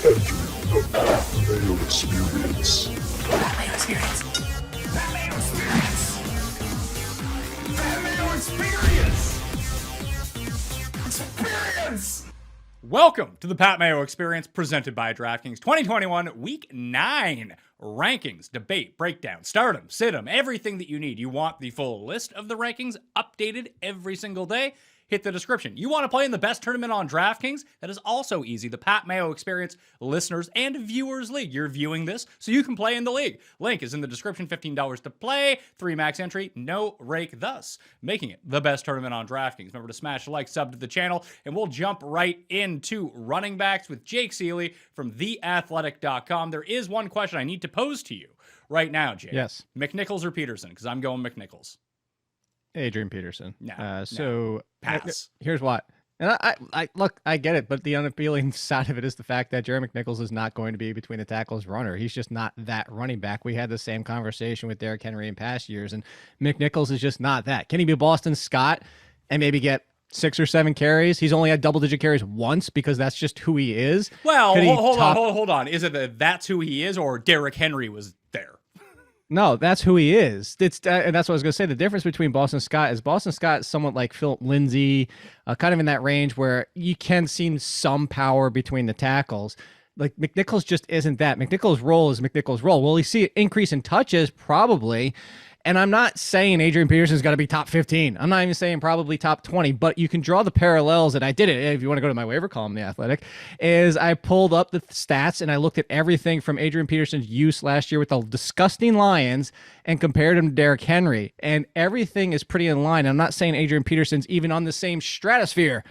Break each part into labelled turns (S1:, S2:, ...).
S1: Mayo Experience.
S2: Mayo Experience. Mayo Experience. Mayo Experience. Experience.
S3: Welcome to the Pat Mayo Experience presented by DraftKings 2021 Week 9 rankings, debate, breakdown, stardom, situm, everything that you need. You want the full list of the rankings updated every single day? Hit the description. You want to play in the best tournament on DraftKings? That is also easy. The Pat Mayo Experience Listeners and Viewers League. You're viewing this, so you can play in the league. Link is in the description. $15 to play, 3 max entry, no rake, thus making it the best tournament on DraftKings. Remember to smash the like, sub to the channel, and we'll jump right into running backs with Jake Ciely from theathletic.com. There is one question I need to pose to you right now, Jake.
S4: Yes.
S3: McNichols or Peterson? Because I'm going McNichols.
S4: Adrian Peterson.
S3: No. Pass.
S4: Here's what. And I look, I get it, but the unappealing side of it is the fact that Jerry McNichols is not going to be between the tackles runner. He's just not that running back. We had the same conversation with Derrick Henry in past years, and McNichols is just not that. Can he be Boston Scott and maybe get 6 or 7 carries? He's only had double-digit carries once because that's just who he is.
S3: Well, hold on. Is it that's who he is, or Derrick Henry was there?
S4: No, that's who he is. And that's what I was going to say. The difference between Boston Scott is somewhat like Philip Lindsay, kind of in that range where you can see some power between the tackles. Like McNichols just isn't that. McNichols' role is McNichols' role. Will he see an increase in touches? Probably. And I'm not saying Adrian Peterson's got to be top 15. I'm not even saying probably top 20, but you can draw the parallels, and I did it. If you want to go to my waiver column, The Athletic, is I pulled up the stats and I looked at everything from Adrian Peterson's use last year with the disgusting Lions and compared him to Derrick Henry. And everything is pretty in line. I'm not saying Adrian Peterson's even on the same stratosphere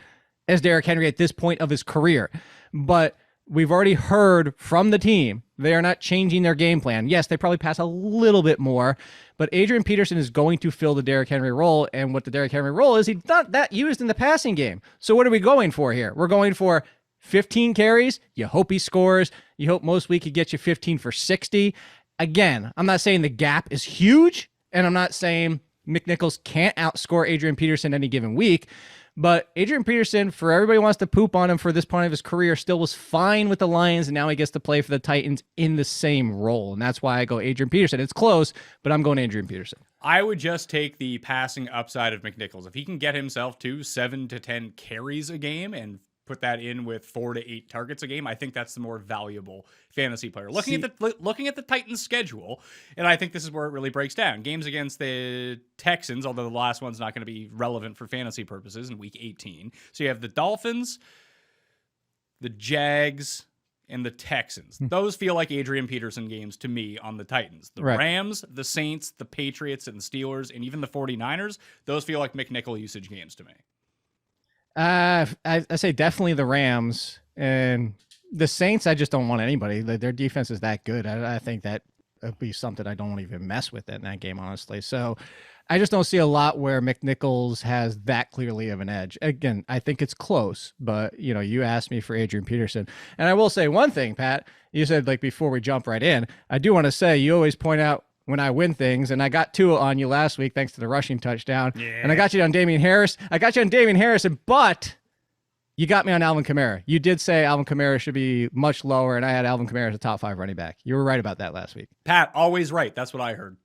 S4: as Derrick Henry at this point of his career, but we've already heard from the team they are not changing their game plan. Yes, they probably pass a little bit more, but Adrian Peterson is going to fill the Derrick Henry role, and what the Derrick Henry role is, he's not that used in the passing game. So what are we going for here? We're going for 15 carries. You hope he scores. You hope most week he gets you 15 for 60. Again, I'm not saying the gap is huge, and I'm not saying McNichols can't outscore Adrian Peterson any given week, but Adrian Peterson, for everybody who wants to poop on him for this point of his career, still was fine with the Lions, and now he gets to play for the Titans in the same role. And that's why I go Adrian Peterson. It's close, but I'm going Adrian Peterson.
S3: I would just take the passing upside of McNichols. If he can get himself to 7 to 10 carries a game and put that in with 4 to 8 targets a game, I think that's the more valuable fantasy player. Looking at the Titans' schedule, and I think this is where it really breaks down. Games against the Texans, although the last one's not going to be relevant for fantasy purposes in Week 18. So you have the Dolphins, the Jags, and the Texans. Those feel like Adrian Peterson games to me on the Titans. The Rams, the Saints, the Patriots, and the Steelers, and even the 49ers, those feel like McNichol usage games to me.
S4: I say definitely the Rams, and the Saints, I just don't want anybody. Their defense is that good. I think that would be something I don't even mess with in that game, honestly. So I just don't see a lot where McNichols has that clearly of an edge. Again, I think it's close, but you asked me for Adrian Peterson. And I will say one thing, Pat, you said before we jump right in, I do want to say you always point out when I win things, and I got 2 on you last week thanks to the rushing touchdown. Yeah. And I got you on Damian Harris. But you got me on Alvin Kamara. You did say Alvin Kamara should be much lower, and I had Alvin Kamara as a top 5 running back. You were right about that last week.
S3: Pat, always right. That's what I heard.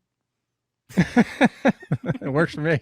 S4: It works for me.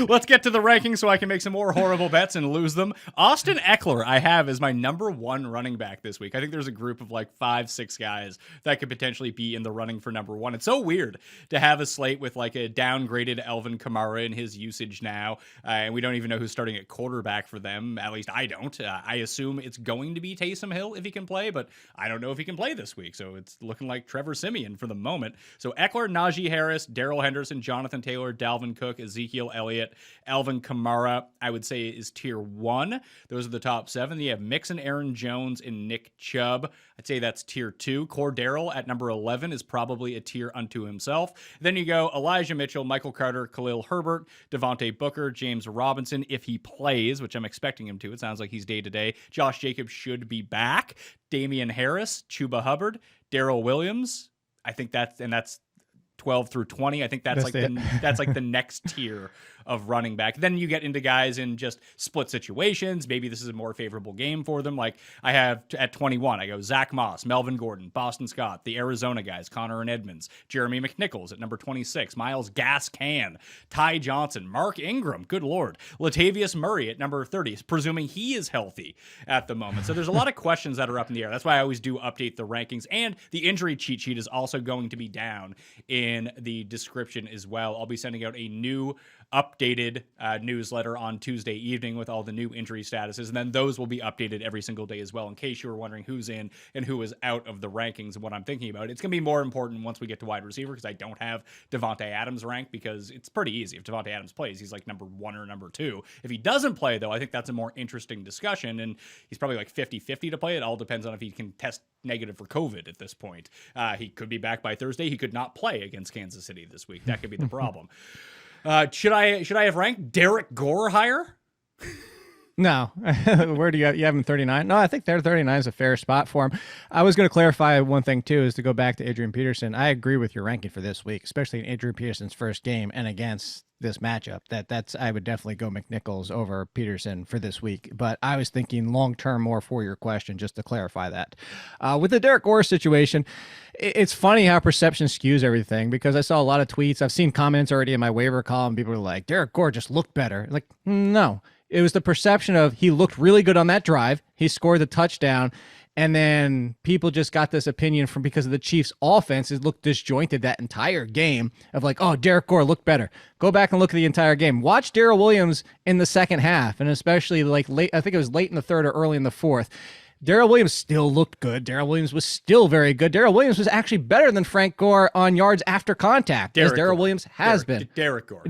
S3: Let's get to the rankings so I can make some more horrible bets and lose them. Austin Eckler I have as my number 1 running back this week. I think there's a group of 5-6 guys that could potentially be in the running for number 1. It's so weird to have a slate with a downgraded Alvin Kamara in his usage now, and we don't even know who's starting at quarterback for them. At least I don't. I assume it's going to be Taysom Hill if he can play, but I don't know if he can play this week, so it's looking like Trevor Siemian for the moment. So Eckler, Najee Harris, Darrell Henderson, Jonathan Taylor, Dalvin Cook, Ezekiel Elliott, Alvin Kamara, I would say is tier 1. Those are the top 7. Then you have Mixon, Aaron Jones, and Nick Chubb. I'd say that's tier 2. Cordero at number 11 is probably a tier unto himself. Then you go Elijah Mitchell, Michael Carter, Khalil Herbert, Devontae Booker, James Robinson, if he plays, which I'm expecting him to. It sounds like he's day-to-day. Josh Jacobs should be back. Damian Harris, Chuba Hubbard, Darrell Williams. I think that's 12 through 20. I think that's the next tier of running back. Then you get into guys in just split situations. Maybe this is a more favorable game for them. Like I have at 21, I go Zach Moss, Melvin Gordon, Boston Scott, the Arizona guys, Connor and Edmonds, Jeremy McNichols at number 26, Miles Gascan, Ty Johnson, Mark Ingram, good Lord, Latavius Murray at number 30, presuming he is healthy at the moment. So there's a lot of questions that are up in the air. That's why I always do update the rankings, and the injury cheat sheet is also going to be down in the description as well. I'll be sending out a new updated newsletter on Tuesday evening with all the new injury statuses, and then those will be updated every single day as well, in case you were wondering who's in and who is out of the rankings and what I'm thinking about. It's going to be more important once we get to wide receiver, because I don't have Devontae Adams ranked, because it's pretty easy. If Devontae Adams plays, he's like number 1 or number 2. If he doesn't play, though, I think that's a more interesting discussion, and he's probably like 50-50 to play. It all depends on if he can test negative for COVID at this point. He could be back by Thursday. He could not play against Kansas City this week. That could be the problem. Should I have ranked Derek Gore higher?
S4: No. Where do you have him 39? No, I think their 39 is a fair spot for him. I was going to clarify one thing too, is to go back to Adrian Peterson. I agree with your ranking for this week, especially in Adrian Peterson's first game and against this matchup. That's I would definitely go McNichols over Peterson for this week. But I was thinking long term more for your question, just to clarify that. With the Derek Gore situation, it's funny how perception skews everything, because I saw a lot of tweets. I've seen comments already in my waiver column. People are like, Derek Gore just looked better. Like, no. It was the perception of he looked really good on that drive. He scored the touchdown. And then people just got this opinion from, because of the Chiefs' offense, it looked disjointed that entire game, of like, oh, Derek Gore looked better. Go back and look at the entire game. Watch Darrell Williams in the second half, and especially like late, I think it was late in the third or early in the fourth. Darrell Williams still looked good. Darrell Williams was still very good. Darrell Williams was actually better than Frank Gore on yards after contact, as Darrell Williams has been.
S3: Derek Gore.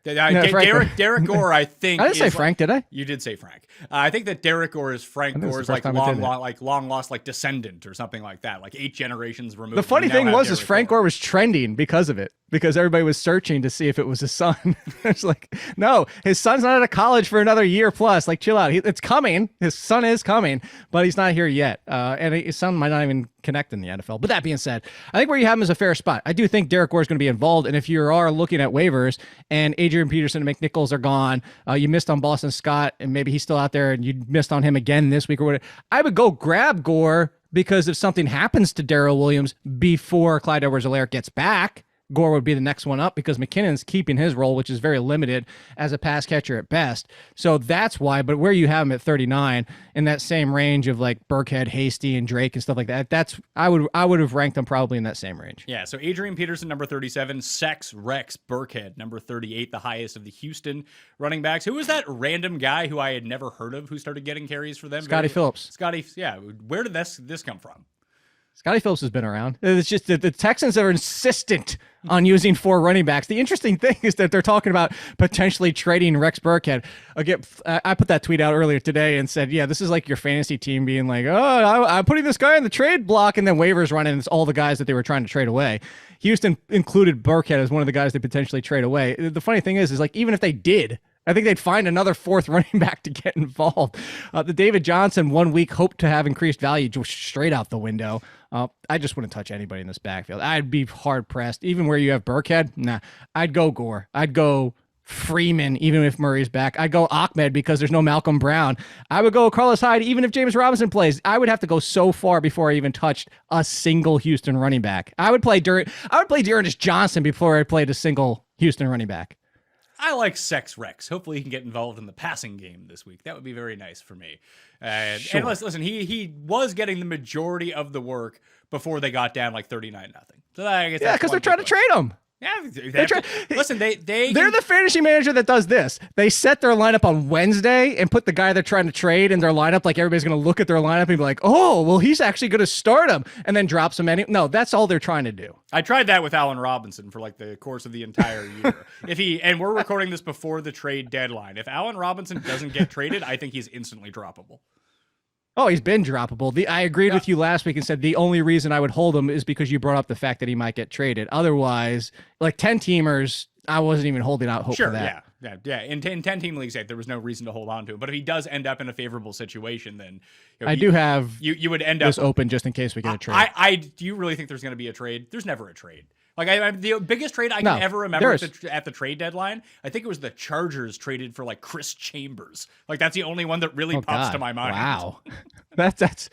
S4: Frank.
S3: Derek Gore, I think.
S4: I didn't say Frank, did I?
S3: You did say Frank. I think that Derek Gore is Frank Gore's like long lost like descendant or something like that, like 8 generations removed.
S4: The funny thing was, is Frank Gore was trending because of it, because everybody was searching to see if it was his son. It's like, no, his son's not out of college for another year plus. Like, chill out. It's coming. His son is coming, but he's not here yet. And his son might not even connect in the NFL. But that being said, I think where you have him is a fair spot. I do think Derek Gore is going to be involved. And if you are looking at waivers and Adrian Peterson and McNichols are gone, you missed on Boston Scott, and maybe he's still out there and you missed on him again this week or whatever, I would go grab Gore, because if something happens to Darrell Williams before Clyde Edwards-Helaire gets back, Gore would be the next one up, because McKinnon's keeping his role, which is very limited as a pass catcher at best. So that's why. But where you have him at 39, in that same range of like Burkhead, Hasty, and Drake and stuff like that, that's I would have ranked them probably in that same range.
S3: Yeah. So Adrian Peterson, number 37, Rex Burkhead, number 38, the highest of the Houston running backs. Who was that random guy who I had never heard of who started getting carries for them?
S4: Scotty Phillips.
S3: Yeah. Where did this come from?
S4: Scotty Phillips has been around. It's just that the Texans are insistent on using 4 running backs. The interesting thing is that they're talking about potentially trading Rex Burkhead. Again, I put that tweet out earlier today and said, yeah, this is like your fantasy team being like, oh, I'm putting this guy in the trade block, and then waivers run in, and it's all the guys that they were trying to trade away. Houston included Burkhead as one of the guys they potentially trade away. The funny thing is like, even if they did, I think they'd find another 4th running back to get involved. The David Johnson 1 week hope to have increased value just straight out the window. I just wouldn't touch anybody in this backfield. I'd be hard pressed. Even where you have Burkhead, nah. I'd go Gore. I'd go Freeman, even if Murray's back. I'd go Ahmed, because there's no Malcolm Brown. I would go Carlos Hyde, even if James Robinson plays. I would have to go so far before I even touched a single Houston running back. I would play Dearness Johnson before I played a single Houston running back.
S3: I like Rex. Hopefully he can get involved in the passing game this week. That would be very nice for me. Sure. And listen, he was getting the majority of the work before they got down like 39-0. So I guess
S4: because they're trying to trade him.
S3: Yeah,
S4: listen, they're the fantasy manager that does this. They set their lineup on Wednesday and put the guy they're trying to trade in their lineup. Like, everybody's going to look at their lineup and be like, oh, well, he's actually going to start him, and then drops him. No, that's all they're trying to do.
S3: I tried that with Allen Robinson for like the course of the entire year. And we're recording this before the trade deadline. If Allen Robinson doesn't get traded, I think he's instantly droppable.
S4: Oh, he's been droppable. I agreed with you last week and said the only reason I would hold him is because you brought up the fact that he might get traded. Otherwise, like 10-teamers, I wasn't even holding out hope for that.
S3: Yeah. In 10-team leagues, there was no reason to hold on to him. But if he does end up in a favorable situation, then
S4: I do have
S3: you would end up
S4: this open just in case we get a trade.
S3: Do you really think there's going to be a trade? There's never a trade. Like the biggest trade I can
S4: No,
S3: ever remember
S4: there's-
S3: at the trade deadline, I think it was the Chargers traded for like Chris Chambers. Like that's the only one that really
S4: Oh,
S3: pops
S4: God.
S3: to my mind.
S4: Wow. that's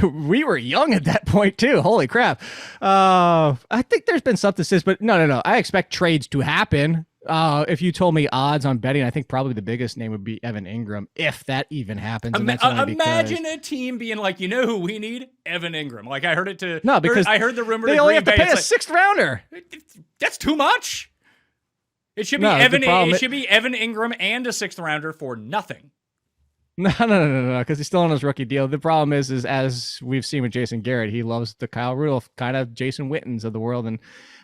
S4: we were young at that point too. Holy crap. I think there's been something since, but no. I expect trades to happen. If you told me odds on betting, I think probably the biggest name would be Evan Ingram, if that even happens. And that's only
S3: Imagine
S4: because...
S3: a team being like, you know who we need? Evan Ingram. Like I heard it to
S4: No, because
S3: I heard the rumor
S4: they
S3: to
S4: only
S3: Green
S4: have to
S3: Bay.
S4: pay
S3: It's
S4: a
S3: like,
S4: sixth rounder.
S3: that's too much. It should be
S4: No, the
S3: Evan.
S4: problem-
S3: It should be Evan Ingram and a sixth rounder for nothing.
S4: No, because he's still on his rookie deal. The problem is as we've seen with Jason Garrett, he loves the Kyle Rudolph, kind of Jason Wittens of the world.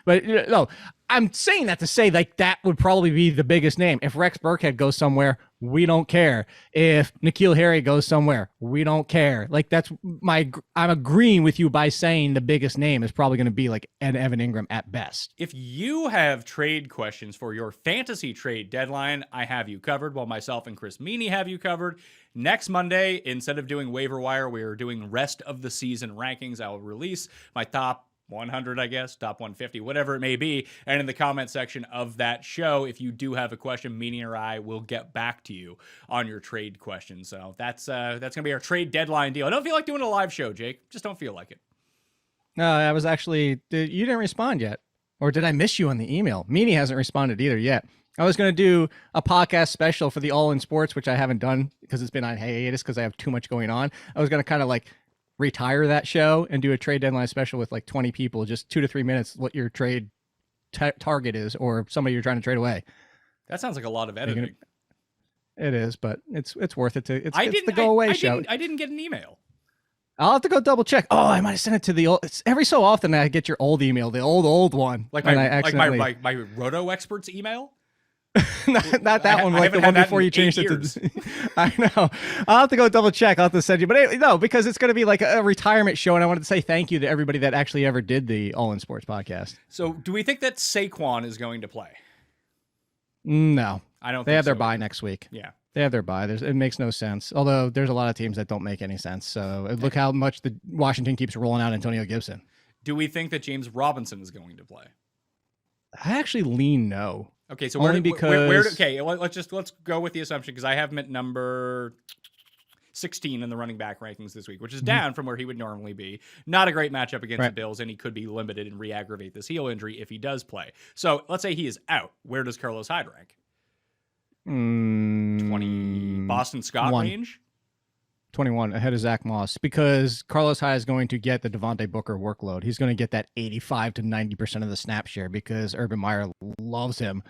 S4: But no, I'm saying that to say like that would probably be the biggest name. If Rex Burkhead goes somewhere, we don't care. If N'Keal Harry goes somewhere, we don't care. Like I'm agreeing with you by saying the biggest name is probably going to be like an Evan Ingram at best.
S3: If you have trade questions for your fantasy trade deadline, I have you covered, while myself and Chris Meany have you covered. Next Monday, instead of doing waiver wire, we are doing rest of the season rankings. I will release my top 100, I guess, top 150, whatever it may be. And in the comment section of that show, if you do have a question, Meany or I will get back to you on your trade question. So that's going to be our trade deadline deal. I don't feel like doing a live show, Jake. Just don't feel like it.
S4: No, I was actually, you didn't respond yet. Or did I miss you on the email? Meany hasn't responded either yet. I was going to do a podcast special for the All In Sports, which I haven't done because it's been on hiatus because I have too much going on. I was going to kind of like retire that show and do a trade deadline special with like 20 people, just 2 to 3 minutes, what your trade target is or somebody you're trying to trade away.
S3: That sounds like a lot of editing.
S4: It is, but it's worth it to. It's the go away show.
S3: I didn't get an email.
S4: I'll have to go double check. Oh, I might have sent it to the old. It's every so often I get your old email, the old one.
S3: Like my Roto Experts email.
S4: not that one, like the one before you changed it to. I know. I'll have to go double check. I'll have to send you, but anyway, no, because it's going to be like a retirement show, and I wanted to say thank you to everybody that actually ever did the All In Sports podcast.
S3: So, do we think that Saquon is going to play?
S4: No,
S3: I don't.
S4: They have their
S3: so.
S4: bye next week.
S3: Yeah.
S4: They have their bye. It makes no sense. Although there's a lot of teams that don't make any sense. So look how much the Washington keeps rolling out Antonio Gibson.
S3: Do we think that James Robinson is going to play?
S4: I actually lean no.
S3: Okay, so
S4: only because
S3: okay, let's go with the assumption because I have him at number 16 in the running back rankings this week, which is down from where he would normally be. Not a great matchup against the Bills, and he could be limited and re-aggravate this heel injury if he does play. So let's say he is out. Where does Carlos Hyde rank? 20 Boston Scott range?
S4: 21 ahead of Zach Moss because Carlos Hyde is going to get the Devontae Booker workload. He's going to get that 85 to 90% of the snap share because Urban Meyer loves him.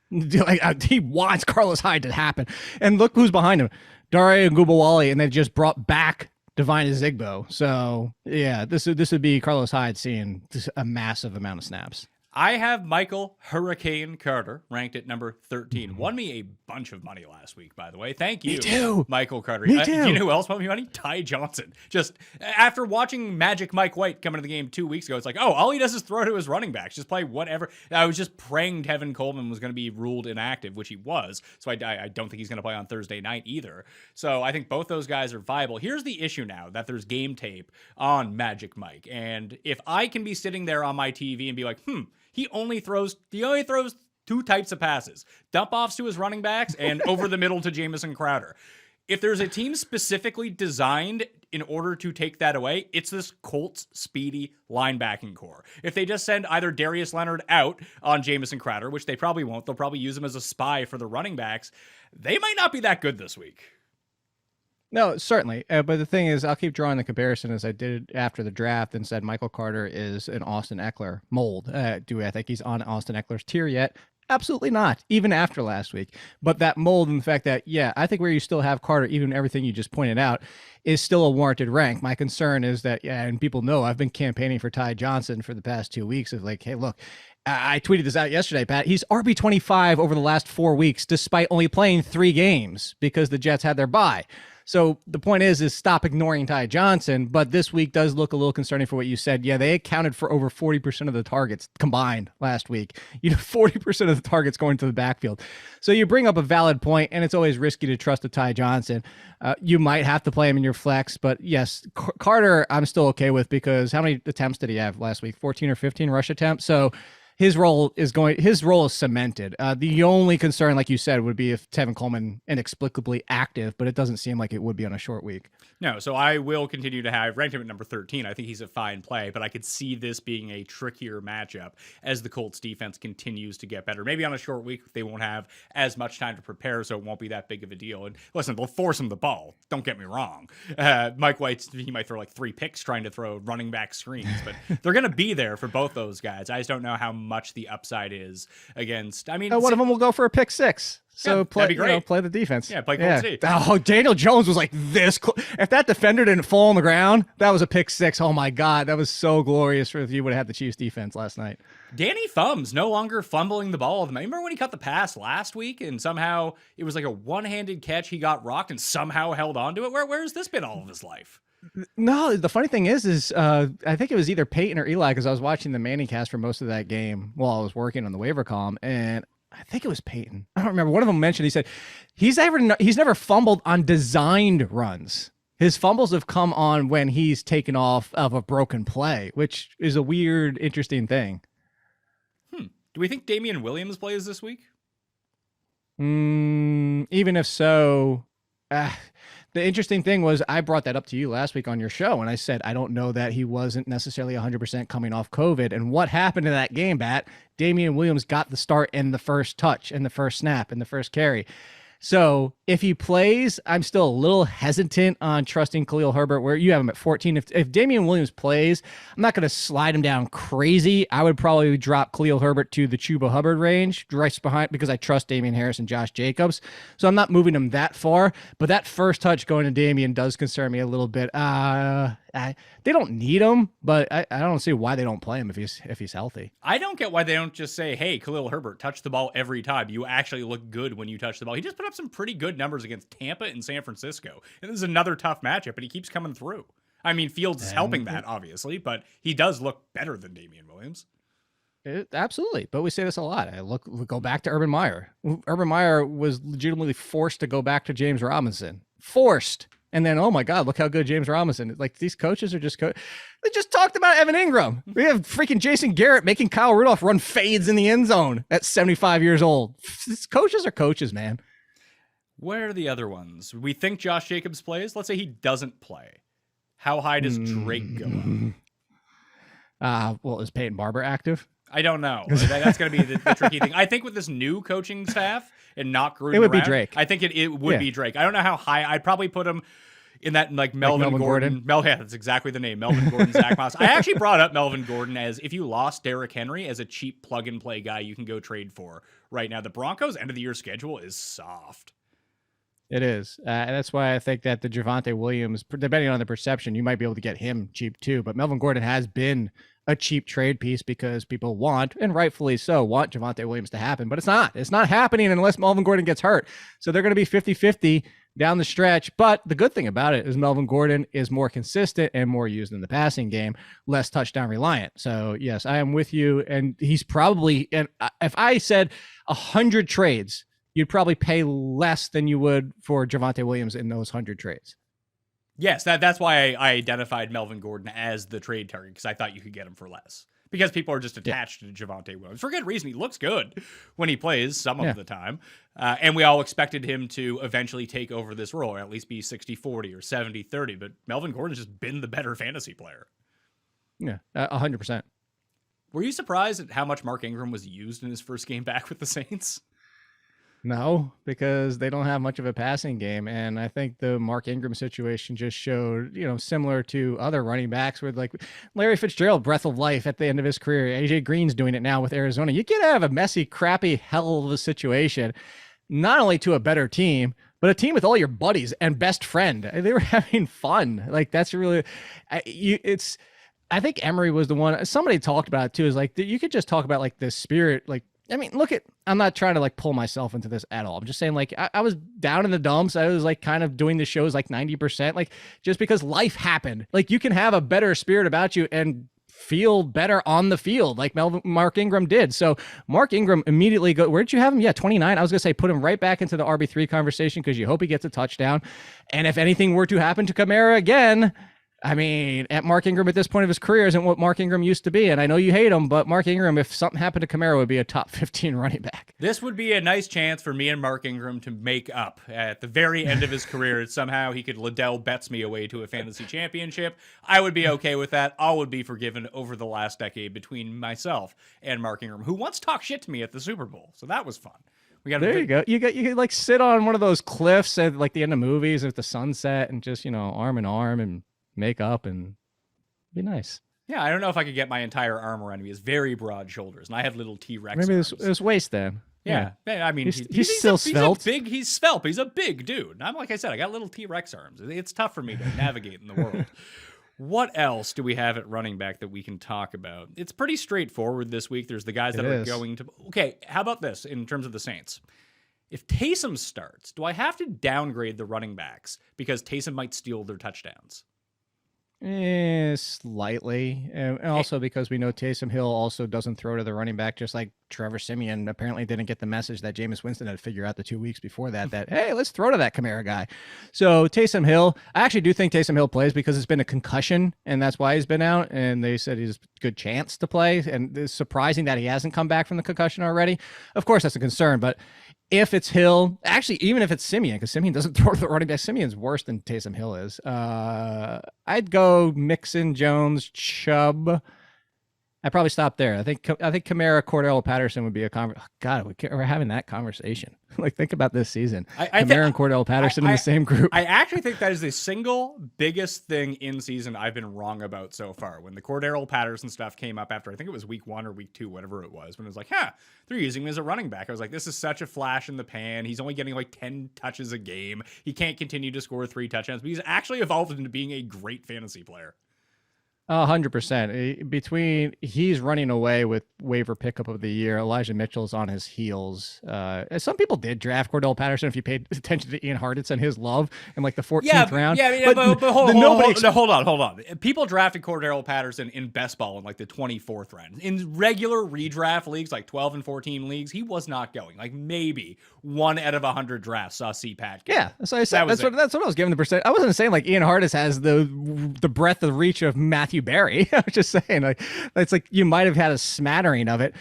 S4: He wants Carlos Hyde to happen. And look who's behind him. Dare Ngubawale, and they just brought back Divine Zigbo. So, yeah, this would be Carlos Hyde seeing a massive amount of snaps.
S3: I have Michael Hurricane Carter ranked at number 13. Won me a bunch of money last week, by the way. Thank you,
S4: Me too.
S3: Michael Carter.
S4: Me too.
S3: Do you know who else won me money? Ty Johnson. Just after watching Magic Mike White come into the game 2 weeks ago, it's like, oh, all he does is throw to his running backs. Just play whatever. I was just praying Tevin Coleman was going to be ruled inactive, which he was. So I don't think he's going to play on Thursday night either. So I think both those guys are viable. Here's the issue now that there's game tape on Magic Mike. And if I can be sitting there on my TV and be like, he only throws 2 types of passes, dump offs to his running backs and over the middle to Jamison Crowder. If there's a team specifically designed in order to take that away, it's this Colts speedy linebacking core. If they just send either Darius Leonard out on Jamison Crowder, which they probably won't, they'll probably use him as a spy for the running backs. They might not be that good this week.
S4: No, certainly. But the thing is, I'll keep drawing the comparison as I did after the draft and said Michael Carter is an Austin Eckler mold. Do I think he's on Austin Eckler's tier yet? Absolutely not, even after last week. But that mold and the fact that, yeah, I think where you still have Carter, even everything you just pointed out, is still a warranted rank. My concern is that, yeah, and people know I've been campaigning for Ty Johnson for the past 2 weeks of like, hey, look, I tweeted this out yesterday, Pat. He's RB25 over the last 4 weeks, despite only playing 3 games because the Jets had their bye. So the point is stop ignoring Ty Johnson. But this week does look a little concerning for what you said. Yeah, they accounted for over 40% of the targets combined last week. 40% of the targets going to the backfield. So you bring up a valid point, and it's always risky to trust a Ty Johnson. You might have to play him in your flex, but yes, Carter, I'm still okay with, because how many attempts did he have last week? 14 or 15 rush attempts. So his role is cemented. The only concern, like you said, would be if Tevin Coleman inexplicably active, but it doesn't seem like it would be on a short week.
S3: No, so I will continue to have ranked him at number 13. I think he's a fine play, but I could see this being a trickier matchup as the Colts defense continues to get better. Maybe on a short week, they won't have as much time to prepare, so it won't be that big of a deal. And listen, they'll force him the ball. Don't get me wrong. Mike White, he might throw like 3 picks trying to throw running back screens, but they're going to be there for both those guys. I just don't know how much the upside is against. I mean,
S4: one of them will go for a pick 6. So play the defense.
S3: Yeah, play Colts D.
S4: Oh, Daniel Jones was like this. If that defender didn't fall on the ground, that was a pick 6. Oh my God, that was so glorious if you would have had the Chiefs defense last night.
S3: Danny Thumbs no longer fumbling the ball. Remember when he caught the pass last week and somehow it was like a one-handed catch? He got rocked and somehow held on to it. Where's this been all of his life?
S4: No, the funny thing is I think it was either Peyton or Eli, because I was watching the Manning cast for most of that game while I was working on the waiver column, and I think it was Peyton. I don't remember. One of them mentioned, he said he's never fumbled on designed runs. His fumbles have come on when he's taken off of a broken play, which is a weird, interesting thing.
S3: Do we think Damian Williams plays this week?
S4: Even if so, the interesting thing was I brought that up to you last week on your show, and I said I don't know that he wasn't necessarily 100% coming off COVID. And what happened in that game, Bat? Damian Williams got the start in the first touch, in the first snap, in the first carry. So if he plays, I'm still a little hesitant on trusting Khalil Herbert, where you have him at 14. If Damian Williams plays, I'm not going to slide him down crazy. I would probably drop Khalil Herbert to the Chuba Hubbard range, right behind, because I trust Damian Harris and Josh Jacobs. So I'm not moving him that far. But that first touch going to Damian does concern me a little bit. They don't need him, but I don't see why they don't play him if he's healthy.
S3: I don't get why they don't just say, hey, Khalil Herbert, touch the ball every time. You actually look good when you touch the ball. He just put up some pretty good numbers against Tampa and San Francisco. And this is another tough matchup, and he keeps coming through. I mean, Fields is helping that, obviously, but he does look better than Damian Williams.
S4: Absolutely. But we say this a lot. Go back to Urban Meyer. Urban Meyer was legitimately forced to go back to James Robinson. Forced. And then, oh my God, look how good James Robinson is. Like, these coaches are just they just talked about Evan Ingram. We have freaking Jason Garrett making Kyle Rudolph run fades in the end zone at 75 years old. These coaches are coaches, man.
S3: Where are the other ones? We think Josh Jacobs plays. Let's say he doesn't play. How high does Drake go up?
S4: Well, is Peyton Barber active?
S3: I don't know. That's going to be the tricky thing. I think with this new coaching staff and not Gruden
S4: it would
S3: around,
S4: be Drake.
S3: I think it would be Drake. I don't know how high. I'd probably put him in that like Melvin Gordon. Yeah, that's exactly the name. Melvin Gordon, Zach Moss. I actually brought up Melvin Gordon as if you lost Derrick Henry as a cheap plug and play guy you can go trade for right now. The Broncos' end of the year schedule is soft.
S4: It is. And that's why I think that the Javonte Williams, depending on the perception, you might be able to get him cheap too. But Melvin Gordon has been a cheap trade piece because people want, and rightfully so, want Javonte Williams to happen. But it's not. It's not happening unless Melvin Gordon gets hurt. So they're going to be 50-50 down the stretch. But the good thing about it is Melvin Gordon is more consistent and more used in the passing game, less touchdown reliant. So yes, I am with you. And he's probably, and if I said 100 trades, you'd probably pay less than you would for Javonte Williams in those 100 trades.
S3: Yes, that's why I identified Melvin Gordon as the trade target, because I thought you could get him for less. Because people are just attached to Javonte Williams. For good reason. He looks good when he plays some of the time. And we all expected him to eventually take over this role, or at least be 60-40 or 70-30. But Melvin Gordon's just been the better fantasy player.
S4: Yeah, 100%.
S3: Were you surprised at how much Mark Ingram was used in his first game back with the Saints?
S4: No, because they don't have much of a passing game. And I think the Mark Ingram situation just showed, similar to other running backs with like Larry Fitzgerald, breath of life at the end of his career. AJ Green's doing it now with Arizona. You get out of a messy, crappy, hell of a situation, not only to a better team, but a team with all your buddies and best friend. They were having fun. Like that's really, I think Emery was the one, somebody talked about it too, is like, you could just talk about like the spirit, like, I mean, I'm not trying to like pull myself into this at all. I'm just saying like I was down in the dumps. I was like kind of doing the shows like 90%, like just because life happened. Like you can have a better spirit about you and feel better on the field like Mark Ingram did. So Mark Ingram immediately where did you have him? Yeah, 29. I was going to say put him right back into the RB3 conversation because you hope he gets a touchdown. And if anything were to happen to Kamara again, I mean, at Mark Ingram at this point of his career isn't what Mark Ingram used to be. And I know you hate him, but Mark Ingram, if something happened to Kamara, would be a top 15 running back.
S3: This would be a nice chance for me and Mark Ingram to make up at the very end of his career. Somehow he could Liddell bets me away to a fantasy championship. I would be okay with that. All would be forgiven over the last decade between myself and Mark Ingram, who once talked shit to me at the Super Bowl. So that was fun.
S4: There you go. You could like sit on one of those cliffs at like the end of movies at the sunset and just, arm in arm and make up and be nice.
S3: Yeah, I don't know if I could get my entire arm around me. He has very broad shoulders, and I have little T-Rex
S4: Maybe
S3: arms.
S4: His waist then.
S3: Yeah. I mean,
S4: he's still svelte.
S3: He's svelte. He's a big dude. And I'm like I said, I got little T-Rex arms. It's tough for me to navigate in the world. What else do we have at running back that we can talk about? It's pretty straightforward this week. There's the guys that are going to... Okay, how about this in terms of the Saints? If Taysom starts, do I have to downgrade the running backs because Taysom might steal their touchdowns?
S4: Slightly. And also because we know Taysom Hill also doesn't throw to the running back, just like Trevor Siemian apparently didn't get the message that Jameis Winston had to figure out the 2 weeks before that, hey, let's throw to that Kamara guy. So Taysom Hill, I actually do think Taysom Hill plays because it's been a concussion, and that's why he's been out, and they said he's a good chance to play, and it's surprising that he hasn't come back from the concussion already. Of course, that's a concern, but if it's Hill, actually, even if it's Simeon, because Simeon doesn't throw to the running back, Simeon's worse than Taysom Hill is. I'd go Mixon, Jones, Chubb. I'd probably stop there. I think Kamara, Cordell Patterson would be a God, we're having that conversation. Like, think about this season. Kamara and Cordell Patterson in the same group.
S3: I actually think that is the single biggest thing in season I've been wrong about so far. When the Cordell Patterson stuff came up after, I think it was week 1 or week 2, whatever it was, when it was like, they're using him as a running back. I was like, this is such a flash in the pan. He's only getting like 10 touches a game. He can't continue to score 3 touchdowns, but he's actually evolved into being a great fantasy player.
S4: 100%. He's running away with waiver pickup of the year. Elijah Mitchell's on his heels. Some people did draft Cordell Patterson if you paid attention to Ian Hartitz and his love in like the 14th round.
S3: Yeah, but hold on. People drafted Cordell Patterson in best ball in like the 24th round. In regular redraft leagues, like 12 and 14 leagues, he was not going. Like maybe 1 out of 100 drafts saw CPAT go.
S4: Yeah, so I said that's what I was giving the percent. I wasn't saying like Ian Hartitz has the breadth of reach of Matthew Barry. I was just saying, like, it's like you might have had a smattering of it.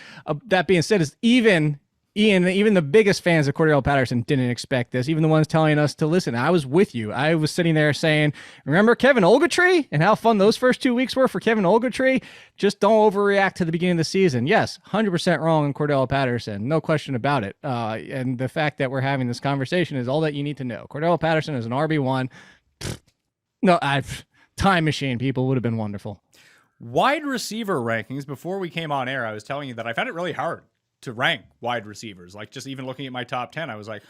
S4: That being said, is even the biggest fans of Cordell Patterson didn't expect this. Even the ones telling us to listen. I was with you. I was sitting there saying, remember Kevin Ogletree and how fun those first 2 weeks were for Kevin Ogletree? Just don't overreact to the beginning of the season. Yes, 100% wrong on Cordell Patterson. No question about it. And the fact that we're having this conversation is all that you need to know. Cordell Patterson is an RB1. Time machine, people, would have been wonderful.
S3: Wide receiver rankings. Before we came on air, I was telling you that I found it really hard to rank wide receivers. Like, just even looking at my top 10, I was like,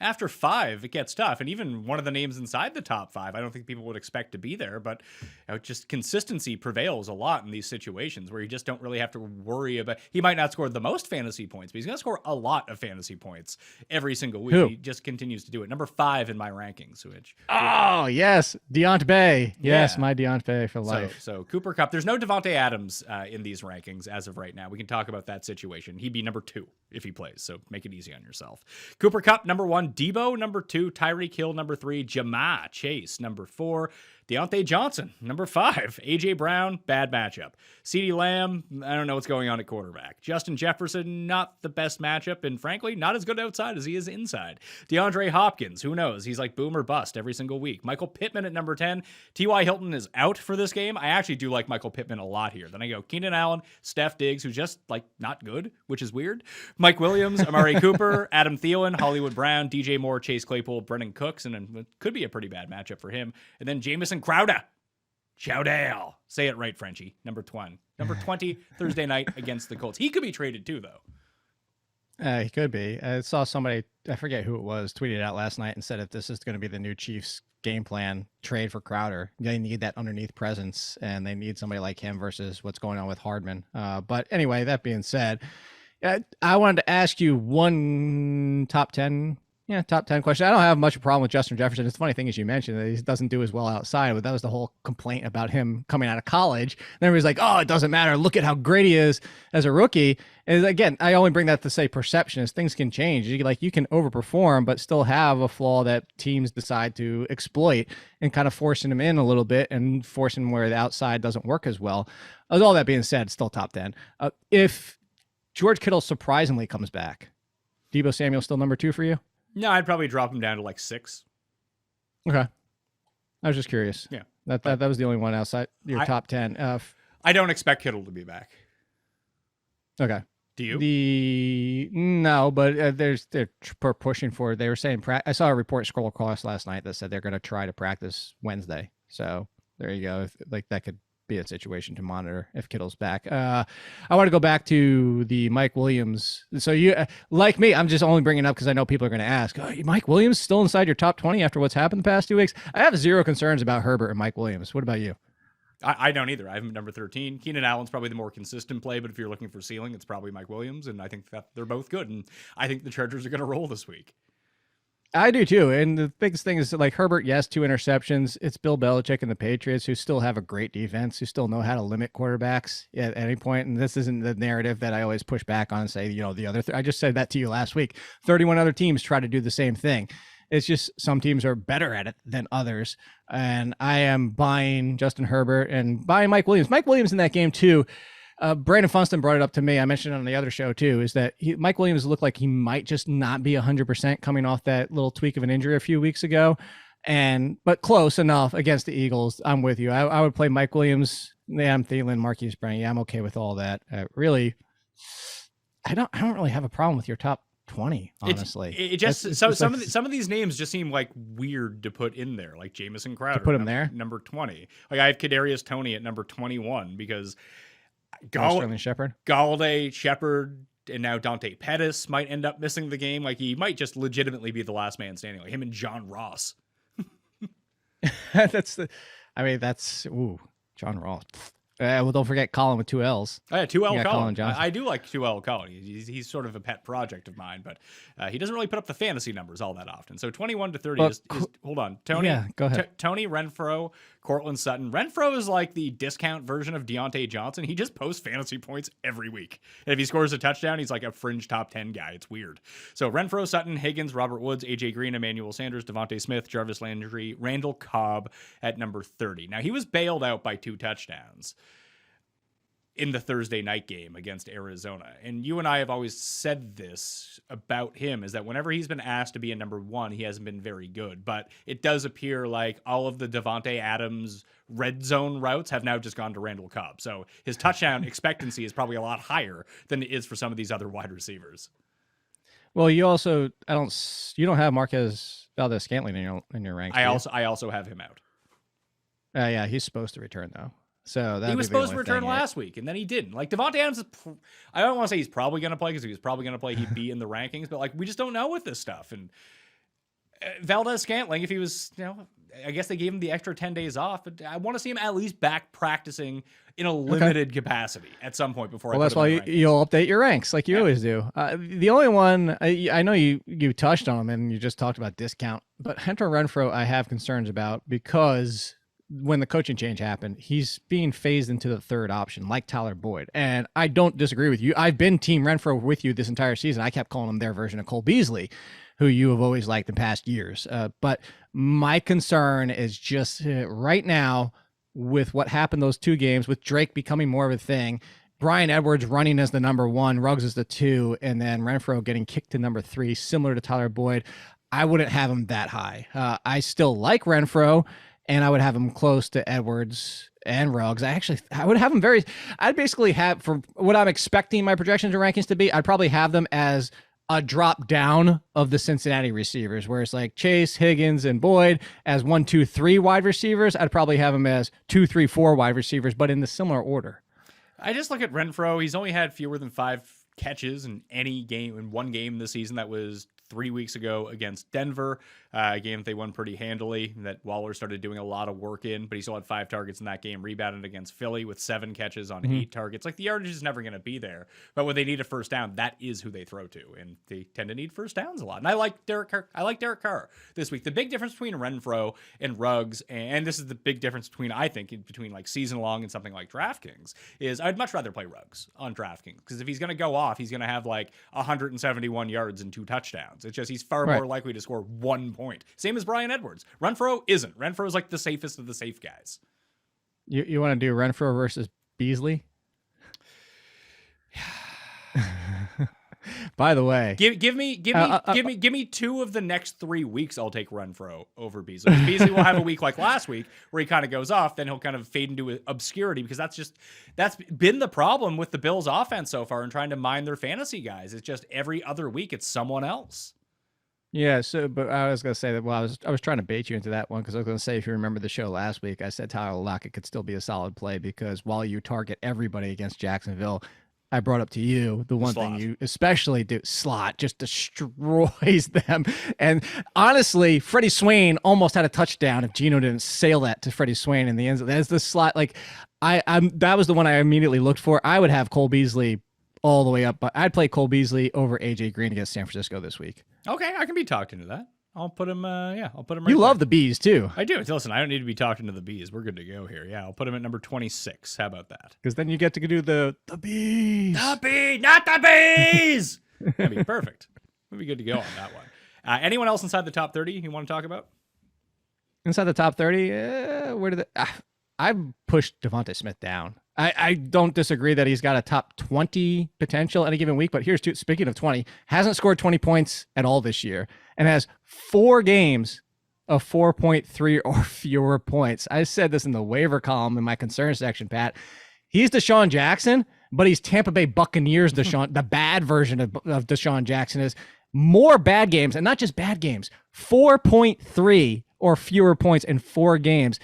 S3: after 5, it gets tough. And even one of the names inside the top 5, I don't think people would expect to be there, but just consistency prevails a lot in these situations where you just don't really have to worry about, he might not score the most fantasy points, but he's going to score a lot of fantasy points every single week. He just continues to do it. Number 5 in my rankings,
S4: yes, Deontay Bay. Yes, my Deontay Bay for life.
S3: So Cooper Kupp, there's no Devontae Adams in these rankings as of right now. We can talk about that situation. He'd be number 2 if he plays, so make it easy on yourself. Cooper Kupp, number 1. Debo, number 2. Tyreek Hill, number 3. Jamar Chase, number 4. Deontay Johnson, number 5. A.J. Brown, bad matchup. CeeDee Lamb, I don't know what's going on at quarterback. Justin Jefferson, not the best matchup, and frankly, not as good outside as he is inside. DeAndre Hopkins, who knows? He's like boom or bust every single week. Michael Pittman at number 10. T.Y. Hilton is out for this game. I actually do like Michael Pittman a lot here. Then I go Keenan Allen, Steph Diggs, who's just like not good, which is weird. Mike Williams, Amari Cooper, Adam Thielen, Hollywood Brown, DJ Moore, Chase Claypool, Brennan Cooks, and it could be a pretty bad matchup for him. And then Jamison Crowder. Chowdale. Say it right, Frenchie. Number 20. Number 20, Thursday night against the Colts. He could be traded too, though.
S4: He could be. I saw somebody, I forget who it was, tweeted out last night and said if this is going to be the new Chiefs game plan, trade for Crowder. They need that underneath presence, and they need somebody like him versus what's going on with Hardman. But anyway, that being said, I wanted to ask you one top 10. Yeah, top 10 question. I don't have much of a problem with Justin Jefferson. It's the funny thing is you mentioned that he doesn't do as well outside, but that was the whole complaint about him coming out of college. And everybody's like, oh, it doesn't matter. Look at how great he is as a rookie. And again, I only bring that to say perception is things can change. You can overperform, but still have a flaw that teams decide to exploit and kind of forcing him in a little bit and forcing him where the outside doesn't work as well. With all that being said, still top 10. If George Kittle surprisingly comes back, Deebo Samuel still number 2 for you?
S3: No, I'd probably drop him down to like 6.
S4: Okay. I was just curious.
S3: Yeah.
S4: That was the only one outside your top 10.
S3: I don't expect Kittle to be back.
S4: Okay.
S3: Do you?
S4: No, but they're pushing for. They were saying I saw a report scroll across last night that said they're going to try to practice Wednesday. So there you go. Like that could be a situation to monitor if Kittle's back. I want to go back to the Mike Williams. So you, like me, I'm just only bringing it up because I know people are going to ask, oh, Mike Williams still inside your top 20 after what's happened the past 2 weeks? I have zero concerns about Herbert and Mike Williams. What about you?
S3: I don't either. I have him number 13. Keenan Allen's probably the more consistent play, but if you're looking for ceiling, it's probably Mike Williams, and I think that they're both good, and I think the Chargers are going to roll this week.
S4: I do too. And the biggest thing is like Herbert, yes, 2 interceptions. It's Bill Belichick and the Patriots who still have a great defense, who still know how to limit quarterbacks at any point. And this isn't the narrative that I always push back on and say, the other, I just said that to you last week. 31 other teams try to do the same thing. It's just some teams are better at it than others. And I am buying Justin Herbert and buying Mike Williams. Mike Williams in that game too. Brandon Funston brought it up to me. I mentioned it on the other show too, is that Mike Williams looked like he might just not be 100% coming off that little tweak of an injury a few weeks ago. But close enough against the Eagles. I'm with you. I would play Mike Williams. Yeah, I'm Thielen, Marquise Brown. Yeah, I'm okay with all that. Really, I don't really have a problem with your top 20, honestly.
S3: Some of these names just seem like weird to put in there, like Jamison Crowder.
S4: To put him there?
S3: Number 20. Like I have Kadarius Toney at number 21 because
S4: Shepard,
S3: Galladay, Shepard, and now Dante Pettis might end up missing the game. Like he might just legitimately be the last man standing, like him and John Ross.
S4: John Ross. Well, don't forget Colin with 2 L's.
S3: Oh, yeah, 2L
S4: Colin.
S3: I do like 2L Colin. He's sort of a pet project of mine, but he doesn't really put up the fantasy numbers all that often. So 21 to 30 is hold on. Tony,
S4: yeah, go ahead.
S3: Tony Renfro, Cortland Sutton. Renfro is like the discount version of Deontay Johnson. He just posts fantasy points every week. And if he scores a touchdown, he's like a fringe top 10 guy. It's weird. So Renfro, Sutton, Higgins, Robert Woods, AJ Green, Emmanuel Sanders, Devontae Smith, Jarvis Landry, Randall Cobb at number 30. Now he was bailed out by 2 touchdowns in the Thursday night game against Arizona. And you and I have always said this about him, is that whenever he's been asked to be a number 1, he hasn't been very good. But it does appear like all of the Devontae Adams red zone routes have now just gone to Randall Cobb. So his touchdown expectancy is probably a lot higher than it is for some of these other wide receivers.
S4: Well, you don't have Marquez Valdez-Scantling in your ranks.
S3: I also have him out.
S4: Yeah, he's supposed to return though. So
S3: he was supposed to return last week, and then he didn't. Like Devontae Adams, I don't want to say he's probably going to play because if he was probably going to play, he'd be in the rankings. But like we just don't know with this stuff. And Valdez-Scantling, if he was, I guess they gave him the extra 10 days off. But I want to see him at least back practicing in a limited capacity at some point before.
S4: Well, that's why you'll update your ranks like you always do. The only one I know you touched on him and you just talked about discount, but Hunter Renfrow I have concerns about because when the coaching change happened, he's being phased into the third option, like Tyler Boyd. And I don't disagree with you. I've been Team Renfrow with you this entire season. I kept calling him their version of Cole Beasley, who you have always liked in past years. But my concern is just right now with what happened those 2 games, with Drake becoming more of a thing, Bryan Edwards running as the number 1, Ruggs as the 2, and then Renfrow getting kicked to number 3, similar to Tyler Boyd. I wouldn't have him that high. I still like Renfrow, and I would have him close to Edwards and Ruggs. I would have them I'd basically have, for what I'm expecting my projections and rankings to be, I'd probably have them as a drop down of the Cincinnati receivers, where it's like Chase, Higgins, and Boyd as 1, 2, 3 wide receivers. I'd probably have them as 2, 3, 4 wide receivers, but in the similar order.
S3: I just look at Renfrow. He's only had fewer than 5 catches in one game this season. That was 3 weeks ago against Denver. A game that they won pretty handily, that Waller started doing a lot of work in, but he still had 5 targets in that game, rebounded against Philly with 7 catches on 8 targets. Like, the yardage is never going to be there, but when they need a first down, that is who they throw to, and they tend to need first downs a lot. And I like Derek Carr this week. The big difference between Renfro and Ruggs, and this is the big difference between, I think, between like season long and something like DraftKings, is I'd much rather play Ruggs on DraftKings, because if he's going to go off, he's going to have like 171 yards and 2 touchdowns. It's just he's far more likely to score 1 point. Same as Brian Edwards. Renfro isn't. Renfro is like the safest of the safe guys.
S4: You want to do Renfro versus Beasley? By the way,
S3: give me 2 of the next 3 weeks. I'll take Renfro over Beasley. Beasley will have a week like last week where he kind of goes off, then he'll kind of fade into obscurity, because that's been the problem with the Bills' offense so far and trying to mine their fantasy guys. It's just every other week it's someone else.
S4: Yeah, so but I was gonna say that. Well, I was trying to bait you into that one, because I was gonna say, if you remember the show last week, I said Tyler Lockett could still be a solid play, because while you target everybody against Jacksonville, I brought up to you the one thing you especially do. Slot just destroys them. And honestly, Freddie Swain almost had a touchdown if Geno didn't sail that to Freddie Swain in the end zone. That's the slot. Like that was the one I immediately looked for. I would have Cole Beasley all the way up, but I'd play Cole Beasley over AJ Green against San Francisco this week.
S3: Okay, I can be talked into that. I'll put him. I'll put him.
S4: You love the Bees too.
S3: I do. Listen, I don't need to be talking to the Bees. We're good to go here. Yeah, I'll put him at number 26. How about that?
S4: Because then you get to do the Bees.
S3: The Bees, not the Bees. That'd be perfect. We'd be good to go on that one. Anyone else inside the top 30 you want to talk about?
S4: Inside the top 30, where did I pushed Devontae Smith down. I don't disagree that he's got a top 20 potential any given week, but here's speaking of 20, hasn't scored 20 points at all this year and has 4 games of 4.3 or fewer points. I said this in the waiver column in my concern section, Pat. He's Deshaun Jackson, but he's Tampa Bay Buccaneers Deshaun. The bad version of Deshaun Jackson is more bad games, and not just bad games, 4.3 or fewer points in 4 games.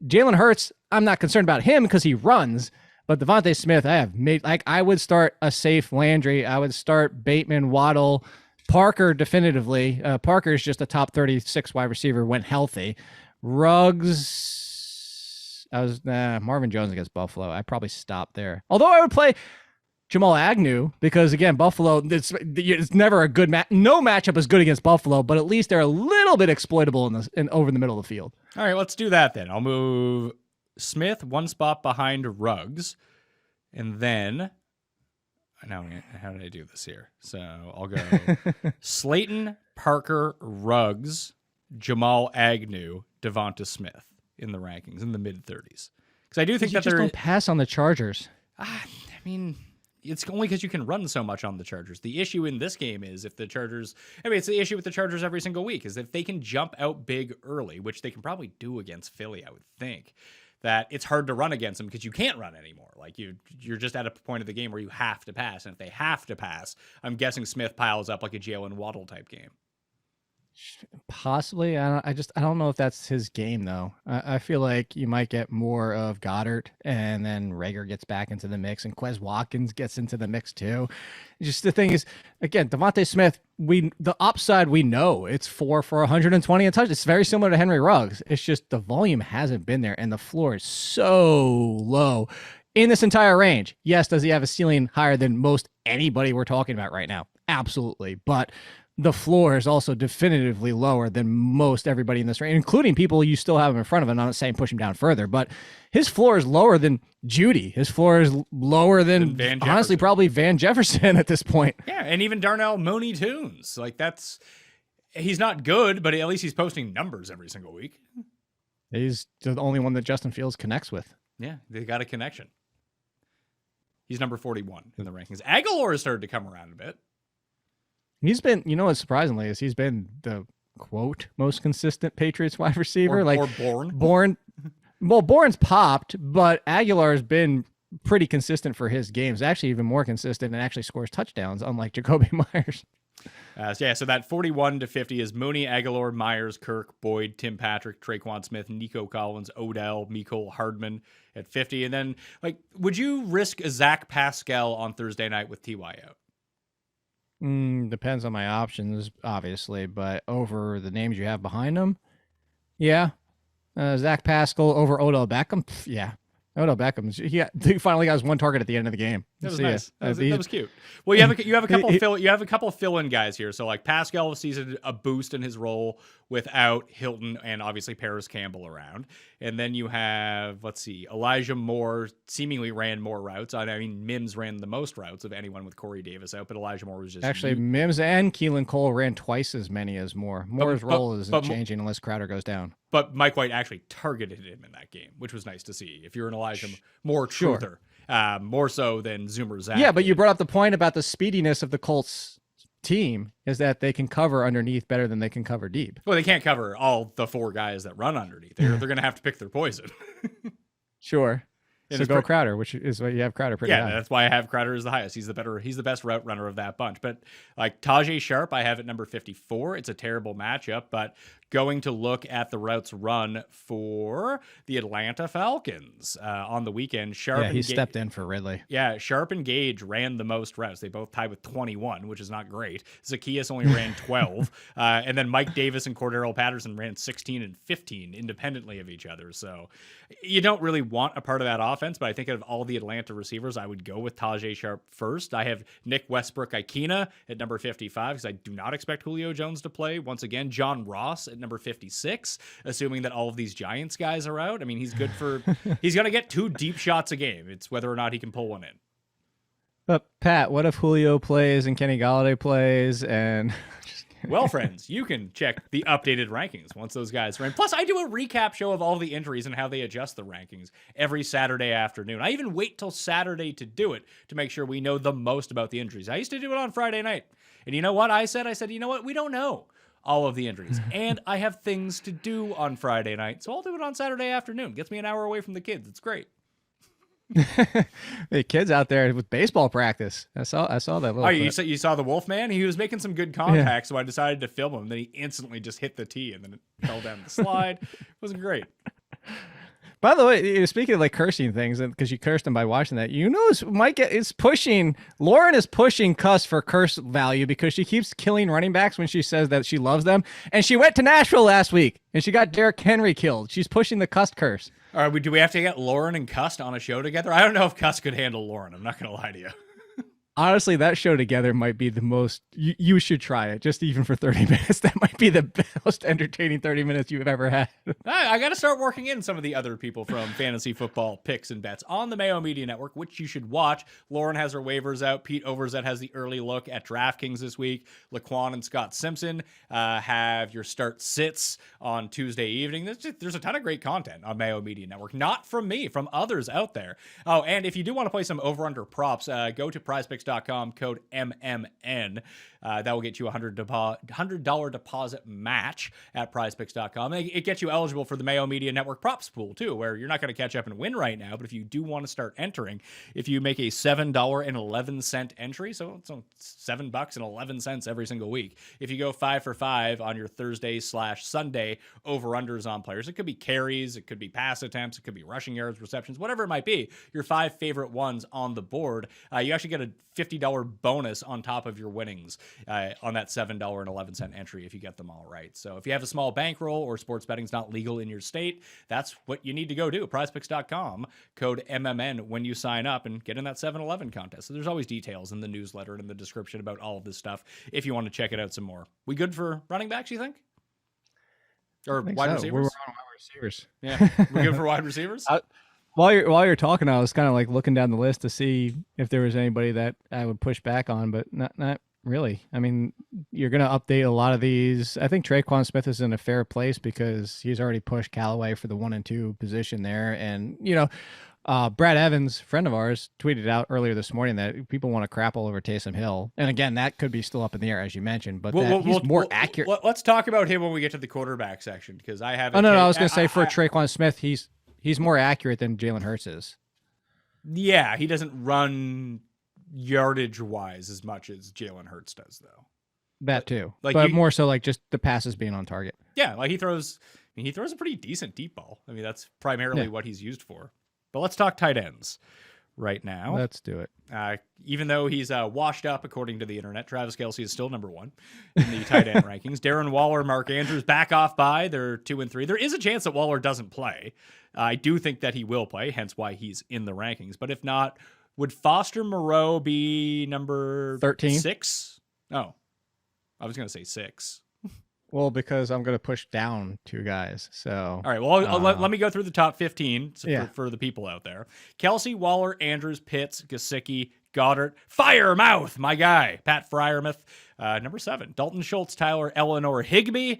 S4: Jalen Hurts, I'm not concerned about him because he runs, but Devontae Smith, I would start a safe Landry. I would start Bateman, Waddle, Parker definitively. Parker is just a top 36 wide receiver when healthy. Ruggs, Marvin Jones against Buffalo. I probably stopped there. Although I would play Jamal Agnew, because again, Buffalo, it's never a good match. No matchup is good against Buffalo, but at least they're a little bit exploitable over the middle of the field.
S3: All right, let's do that then. I'll move Smith 1 spot behind Ruggs, and then how did I do this here? So I'll go Slayton, Parker, Ruggs, Jamal Agnew, Devonta Smith in the rankings in the mid-30s. Because I do think that
S4: just don't pass on the Chargers.
S3: I mean, it's only because you can run so much on the Chargers. The issue in this game is if the Chargers, it's the issue with the Chargers every single week, is if they can jump out big early, which they can probably do against Philly, I would think, that it's hard to run against them because you can't run anymore. Like you're just at a point of the game where you have to pass. And if they have to pass, I'm guessing Smith piles up like a Jalen Waddle type game.
S4: Possibly. I don't know if that's his game though. I feel like you might get more of Goddard, and then Rager gets back into the mix, and Quez Watkins gets into the mix too. Just the thing is, again, Devontae Smith, the upside we know it's 4 for 120 a touch. It's very similar to Henry Ruggs. It's just the volume hasn't been there, and the floor is so low in this entire range. Yes, does he have a ceiling higher than most anybody we're talking about right now? Absolutely, but the floor is also definitively lower than most everybody in this range, including people you still have him in front of him. I'm not saying push him down further, but his floor is lower than Judy. His floor is lower than honestly probably Van Jefferson at this point.
S3: Yeah, and even Darnell Mooney Tunes. Like he's not good, but at least he's posting numbers every single week.
S4: He's the only one that Justin Fields connects with.
S3: Yeah, they got a connection. He's number 41 in the rankings. Aguilar has started to come around a bit.
S4: He's been, what surprisingly is he's been the quote most consistent Patriots wide receiver.
S3: Or
S4: Bourne. Well, Bourne's popped, but Aguilar's been pretty consistent for his games. Actually, even more consistent and actually scores touchdowns, unlike Jacoby Myers.
S3: So that 41 to 50 is Mooney, Aguilar, Myers, Kirk, Boyd, Tim Patrick, Traquan Smith, Nico Collins, Odell, Mecole Hardman at 50. And then, would you risk a Zach Pascal on Thursday night with T.Y. out?
S4: Depends on my options, obviously, but over the names you have behind them, yeah. Zach Pascal over Odell Beckham, yeah. Odell Beckham, he finally got his one target at the end of the game.
S3: That was
S4: See ya.
S3: nice. That was cute. Well, you have a couple fill-in guys here. So like Pascal sees a boost in his role without Hilton and obviously Paris Campbell around. And then you have, let's see, Elijah Moore seemingly ran more routes. I mean, Mims ran the most routes of anyone with Corey Davis out, but Elijah Moore was just
S4: actually Mims and Keelan Cole ran twice as many as Moore. Moore's role isn't changing unless Crowder goes down.
S3: But Mike White actually targeted him in that game, which was nice to see. If you're an Elijah Moore truther, more so than Zoomer Zach.
S4: Yeah, but you brought up the point about the speediness of the Colts team is that they can cover underneath better than they can cover deep.
S3: Well, they can't cover all the 4 guys that run underneath. They're going to have to pick their poison.
S4: Sure. So go Crowder, which is what you have Crowder pretty high.
S3: That's why I have Crowder as the highest. He's the best route runner of that bunch. But like Tajay Sharp, I have at number 54. It's a terrible matchup, but going to look at the routes run for the Atlanta Falcons on the weekend. Sharp
S4: he stepped in for Ridley.
S3: Yeah, Sharp and Gage ran the most routes. They both tied with 21, which is not great. Zacchaeus only ran 12. And then Mike Davis and Cordero Patterson ran 16 and 15 independently of each other. So you don't really want a part of that offense, but I think out of all the Atlanta receivers, I would go with Tajay Sharp first. I have Nick Westbrook-Ikina at number 55 because I do not expect Julio Jones to play. Once again, John Ross at number 56, assuming that all of these Giants guys are out. I mean, he's good for he's going to get 2 deep shots a game. It's whether or not he can pull one in.
S4: But Pat, what if Julio plays and Kenny Golladay plays and
S3: well, friends, you can check the updated rankings once those guys are in. Plus, I do a recap show of all the injuries and how they adjust the rankings every Saturday afternoon. I even wait till Saturday to do it to make sure we know the most about the injuries. I used to do it on Friday night. And you know what I said? I said, you know what? We don't know all of the injuries. And I have things to do on Friday night, so I'll do it on Saturday afternoon. Gets me an hour away from the kids. It's great.
S4: The kids out there with baseball practice. I saw that little.
S3: Oh, you saw the Wolfman? He was making some good contact, so I decided to film him. Then he instantly just hit the tee, and then it fell down the slide. It was great.
S4: By the way, speaking of like cursing things, and because you cursed him by watching that, Lauren is pushing Cuss for curse value because she keeps killing running backs when she says that she loves them. And she went to Nashville last week and she got Derrick Henry killed. She's pushing the Cuss curse.
S3: All right, do we have to get Lauren and Cuss on a show together? I don't know if Cuss could handle Lauren. I'm not going to lie to you.
S4: Honestly, that show together might be the most, you should try it, just even for 30 minutes. That might be the most entertaining 30 minutes you've ever had.
S3: I got to start working in some of the other people from fantasy football picks and bets on the Mayo Media Network, which you should watch. Lauren has her waivers out. Pete Overzet has the early look at DraftKings this week. Laquan and Scott Simpson have your start sits on Tuesday evening. There's a ton of great content on Mayo Media Network. Not from me, from others out there. Oh, and if you do want to play some over-under props, go to prizepicks.com, code MMN. That will get you a $100 deposit match at prizepicks.com. It gets you eligible for the Mayo Media Network props pool, too, where you're not going to catch up and win right now, but if you do want to start entering, if you make a $7.11 entry, so it's $7.11 every single week, if you go 5 for 5 on your Thursday/Sunday over-unders on players, it could be carries, it could be pass attempts, it could be rushing yards, receptions, whatever it might be, your 5 favorite ones on the board, you actually get a $50 bonus on top of your winnings on that $7.11 entry if you get them all right. So if you have a small bankroll or sports betting's not legal in your state, that's what you need to go do. prizepicks.com, code MMN when you sign up and get in that 7-Eleven contest. So there's always details in the newsletter and in the description about all of this stuff if you want to check it out some more. We good for running backs, you think? Or wide receivers?
S4: We're on wide receivers.
S3: Yeah, we good for wide receivers?
S4: While you're talking, I was kind of like looking down the list to see if there was anybody that I would push back on, but not really. I mean, you're going to update a lot of these. I think Traquan Smith is in a fair place because he's already pushed Callaway for the 1 and 2 position there. And, Brad Evans, friend of ours, tweeted out earlier this morning that people want to crap all over Taysom Hill. And again, that could be still up in the air, as you mentioned, but he's more accurate.
S3: Let's talk about him when we get to the quarterback section because I have.
S4: Oh, no, I was going to say for Traquan Smith, he's more accurate than Jalen Hurts is.
S3: Yeah, he doesn't run yardage-wise as much as Jalen Hurts does, though.
S4: That too, but more so like just the passes being on target.
S3: Yeah, like he throws a pretty decent deep ball. I mean, that's primarily what he's used for. But let's talk tight ends. right now.
S4: Let's do it.
S3: Even though he's washed up, according to the internet, Travis Kelce is still number 1 in the tight end rankings. Darren Waller, Mark Andrews back off by. They're 2 and 3. There is a chance that Waller doesn't play. I do think that he will play, hence why he's in the rankings. But if not, would Foster Moreau be number
S4: 13?
S3: 6? Oh, I was going to say 6.
S4: Well, because I'm going to push down 2 guys. So
S3: all right. Well, let me go through the top 15 for the people out there. Kelce, Waller, Andrews, Pitts, Gesicki, Goddard, Firemouth, my guy, Pat Freiermuth. Number 7, Dalton Schultz, Tyler Eleanor Higbee,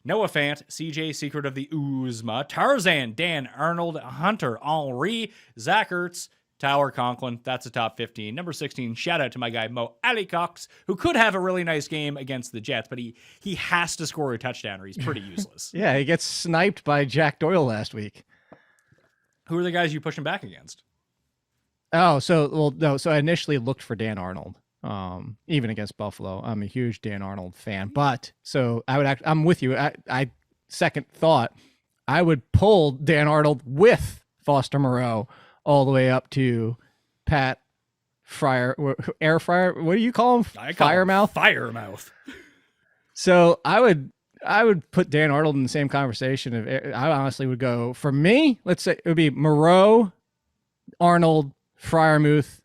S3: Noah Fant, CJ Secret of the Uzma, Tarzan, Dan Arnold, Hunter Henry, Zach Ertz, Tyler Conklin. That's the top 15. Number 16, shout out to my guy Mo Alleycox, who could have a really nice game against the Jets, but he has to score a touchdown or he's pretty useless.
S4: Yeah, he gets sniped by Jack Doyle last week.
S3: Who are the guys you pushing back against?
S4: Oh, so I initially looked for Dan Arnold, even against Buffalo. I'm a huge Dan Arnold fan, but so I'm with you. I second thought, I would pull Dan Arnold with Foster Moreau all the way up to Pat Air Fryer. What do you call him? Firemouth.
S3: Firemouth.
S4: So I would put Dan Arnold in the same conversation. I honestly would go, for me, let's say it would be Moreau, Arnold, Freiermuth,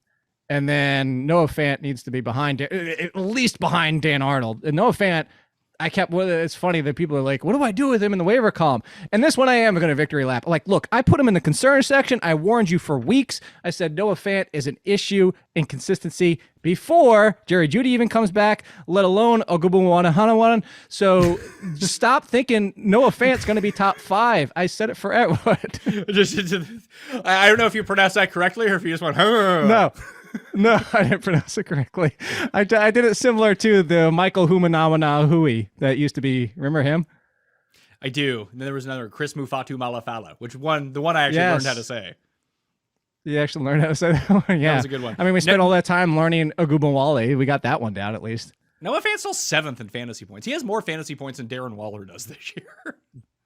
S4: and then Noah Fant needs to be behind, at least behind Dan Arnold. And Noah Fant, it's funny that people are like, what do I do with him in the waiver column? And this one I am going to victory lap. Like, look, I put him in the concern section. I warned you for weeks. I said Noah Fant is an issue in consistency before Jerry Jeudy even comes back, let alone Ogubuwanahanawan. So stop thinking Noah Fant's going to be top 5. I said it forever.
S3: I don't know if you pronounced that correctly or if you just went, huh.
S4: No, I didn't pronounce it correctly. I did it similar to the Michael Humanamana Hui that used to be. Remember him?
S3: I do. And then there was another Chris Mufatu Malafala, the one I actually learned how to say.
S4: You actually learned how to say that one? Yeah.
S3: That was a good one.
S4: I mean, we spent all that time learning Ogunbowale. We got that one down at least.
S3: Noah Fant's still 7th in fantasy points. He has more fantasy points than Darren Waller does this year.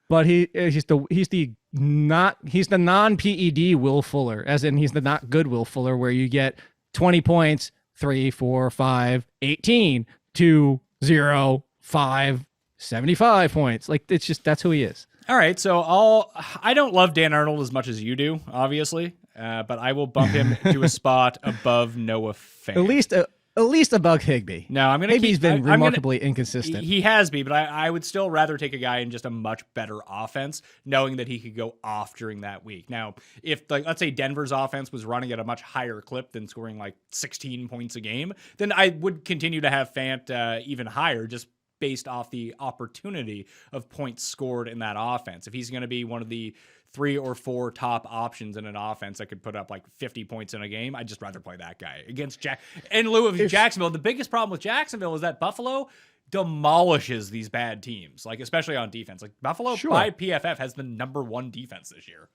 S4: But he's the non-PED Will Fuller, as in he's the not good Will Fuller, where you get 20 points, 3, 4, 5, 18, 2, 0, 5, 75 points. Like, it's just, that's who he is.
S3: All right. So I don't love Dan Arnold as much as you do, obviously. But I will bump him to a spot above Noah Fant.
S4: At least above Higbee.
S3: No, I'm going to
S4: Higbee's been remarkably inconsistent.
S3: He has been, but I would still rather take a guy in just a much better offense, knowing that he could go off during that week. Now, if let's say Denver's offense was running at a much higher clip than scoring like 16 points a game, then I would continue to have Fant even higher, just based off the opportunity of points scored in that offense. If he's going to be one of the 3 or 4 top options in an offense that could put up like 50 points in a game, I'd just rather play that guy against in lieu of Jacksonville. The biggest problem with Jacksonville is that Buffalo demolishes these bad teams, like especially on defense. Like Buffalo by PFF has the number 1 defense this year.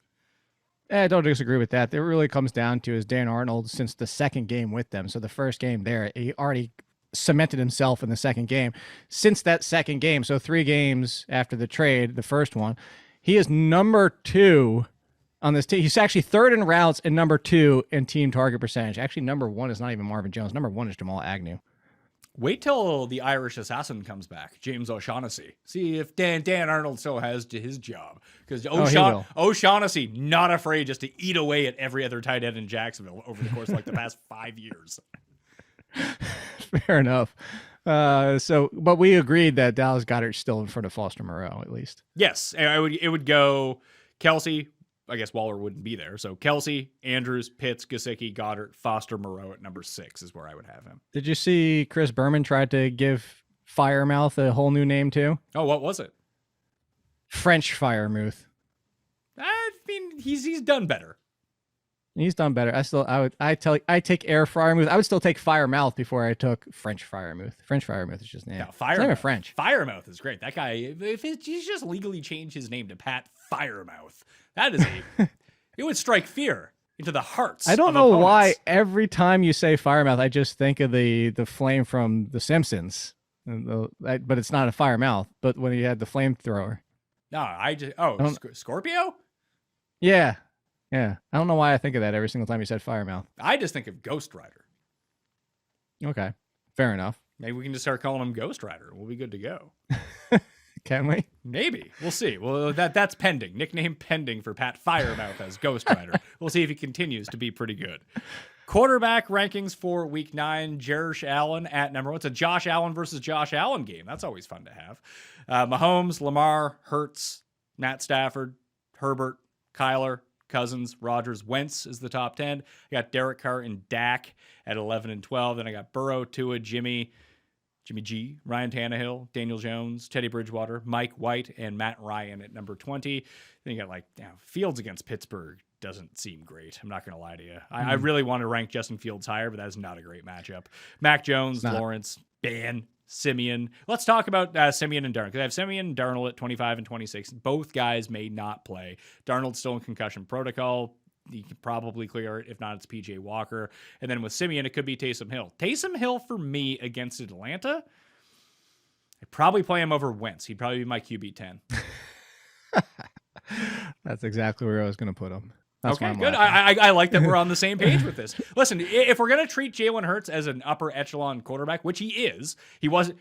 S4: I don't disagree with that. It really comes down to is Dan Arnold since the second game with them. So the first game there, he already cemented himself in the second game. Since that second game, so 3 games after the trade, the first one, he is number 2 on this team. He's actually 3rd in routes and number 2 in team target percentage. Actually, number 1 is not even Marvin Jones. Number 1 is Jamal Agnew.
S3: Wait till the Irish assassin comes back, James O'Shaughnessy. See if Dan Arnold still has his job. Because O'Shaughnessy, not afraid just to eat away at every other tight end in Jacksonville over the course of like the past 5 years.
S4: Fair enough. But we agreed that Dallas Goedert's still in front of Foster Moreau, at least.
S3: Yes, it would go Kelce. I guess Waller wouldn't be there. So Kelce, Andrews, Pitts, Gesicki, Goddard, Foster Moreau at number 6 is where I would have him.
S4: Did you see Chris Berman tried to give Firemouth a whole new name too?
S3: Oh, what was it?
S4: French Firemouth.
S3: I mean, he's done better.
S4: He's done better. I take Air Firemouth. I would still take Firemouth before I took French Firemouth. French Firemouth is just name.
S3: No,
S4: It's not even French.
S3: Firemouth is great. That guy, he's just legally changed his name to Pat Firemouth. That is it would strike fear into the hearts.
S4: I don't
S3: of
S4: know
S3: opponents.
S4: why every time you say Firemouth, I just think of the flame from The Simpsons. But it's not a Firemouth. But when he had the flamethrower.
S3: No, Scorpio?
S4: Yeah. Yeah. I don't know why I think of that every single time you said Firemouth.
S3: I just think of Ghost Rider.
S4: Okay. Fair enough.
S3: Maybe we can just start calling him Ghost Rider. We'll be good to go.
S4: Can we?
S3: Maybe. We'll see. Well, that's pending. Nickname pending for Pat Firemouth as Ghost Rider. We'll see if he continues to be pretty good. Quarterback rankings for week 9. Josh Allen at number 1. It's a Josh Allen versus Josh Allen game. That's always fun to have. Mahomes, Lamar, Hurts, Matt Stafford, Herbert, Kyler, Cousins, Rodgers, Wentz is the top 10. I got Derek Carr and Dak at 11 and 12. Then I got Burrow, Tua, Jimmy G, Ryan Tannehill, Daniel Jones, Teddy Bridgewater, Mike White, and Matt Ryan at number 20. Then you got Fields against Pittsburgh doesn't seem great. I'm not going to lie to you. I really want to rank Justin Fields higher, but that's not a great matchup. Mac Jones, Lawrence, Ban, Simeon. Let's talk about Simeon and Darnold, because I have Simeon and Darnold at 25 and 26. Both guys may not play. Darnold's still in concussion protocol. He can probably clear it. If not, it's PJ Walker. And then with Simeon, it could be Taysom Hill. Taysom Hill for me against Atlanta, I'd probably play him over Wentz. He'd probably be my QB 10.
S4: That's exactly where I was going to put him. That's
S3: okay, good. I like that we're on the same page with this. Listen, if we're going to treat Jalen Hurts as an upper echelon quarterback, which he is, he wasn't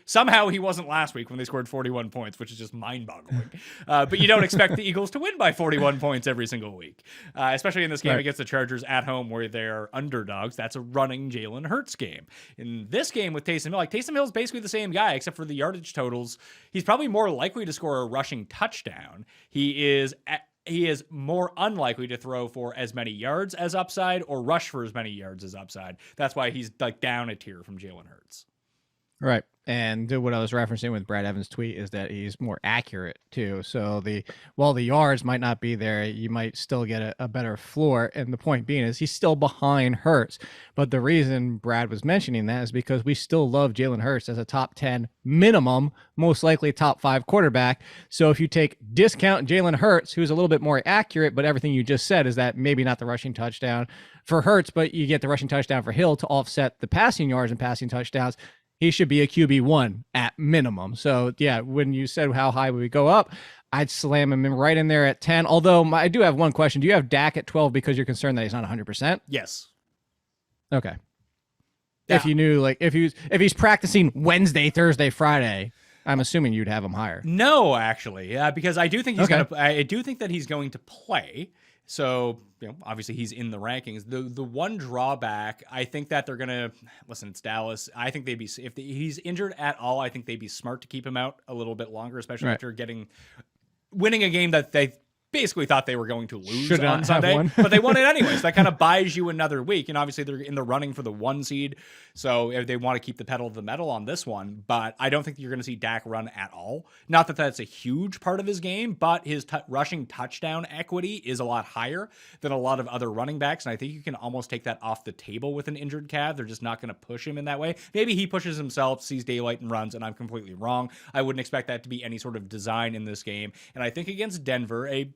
S3: last week when they scored 41 points, which is just mind-boggling. But you don't expect the Eagles to win by 41 points every single week, especially in this game against the Chargers at home where they're underdogs. That's a running Jalen Hurts game. In this game with Taysom Hill, Taysom Hill's basically the same guy, except for the yardage totals. He's probably more likely to score a rushing touchdown. He is more unlikely to throw for as many yards as upside or rush for as many yards as upside. That's why he's down a tier from Jalen Hurts.
S4: Right. And what I was referencing with Brad Evans' tweet is that he's more accurate too. So while the yards might not be there, you might still get a better floor. And the point being is he's still behind Hurts. But the reason Brad was mentioning that is because we still love Jalen Hurts as a top 10 minimum, most likely top 5 quarterback. So if you discount Jalen Hurts, who's a little bit more accurate, but everything you just said is that maybe not the rushing touchdown for Hurts, but you get the rushing touchdown for Hill to offset the passing yards and passing touchdowns. He should be a QB1 at minimum. So, yeah, when you said how high would we go up, I'd slam him right in there at 10. Although I do have one question. Do you have Dak at 12 because you're concerned that he's not 100%?
S3: Yes.
S4: Okay.
S3: Yeah.
S4: If you knew, if he's practicing Wednesday, Thursday, Friday, I'm assuming you'd have him higher.
S3: No, actually, because I do think I do think that he's going to play. So, obviously he's in the rankings. The one drawback, I think that they're going to listen, it's Dallas. I think if he's injured at all, I think they'd be smart to keep him out a little bit longer, especially after winning a game that they basically thought they were going to lose on Sunday, but they won it anyways. That kind of buys you another week. And obviously they're in the running for the 1 seed. So they want to keep the pedal to the metal on this one, but I don't think you're going to see Dak run at all. Not that that's a huge part of his game, but his rushing touchdown equity is a lot higher than a lot of other running backs. And I think you can almost take that off the table with an injured calf. They're just not going to push him in that way. Maybe he pushes himself, sees daylight and runs, and I'm completely wrong. I wouldn't expect that to be any sort of design in this game. And I think against Denver, a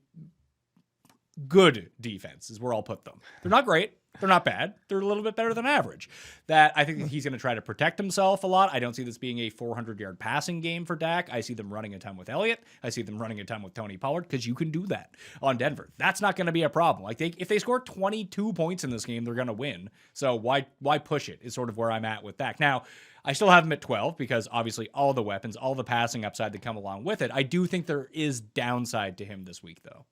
S3: good defense is where I'll put them. They're not great. They're not bad. They're a little bit better than average. That I think he's going to try to protect himself a lot. I don't see this being a 400-yard passing game for Dak. I see them running a ton with Elliott. I see them running a ton with Tony Pollard because you can do that on Denver. That's not going to be a problem. If they score 22 points in this game, they're going to win. So why push it is sort of where I'm at with Dak. Now, I still have him at 12 because obviously all the weapons, all the passing upside that come along with it. I do think there is downside to him this week, though.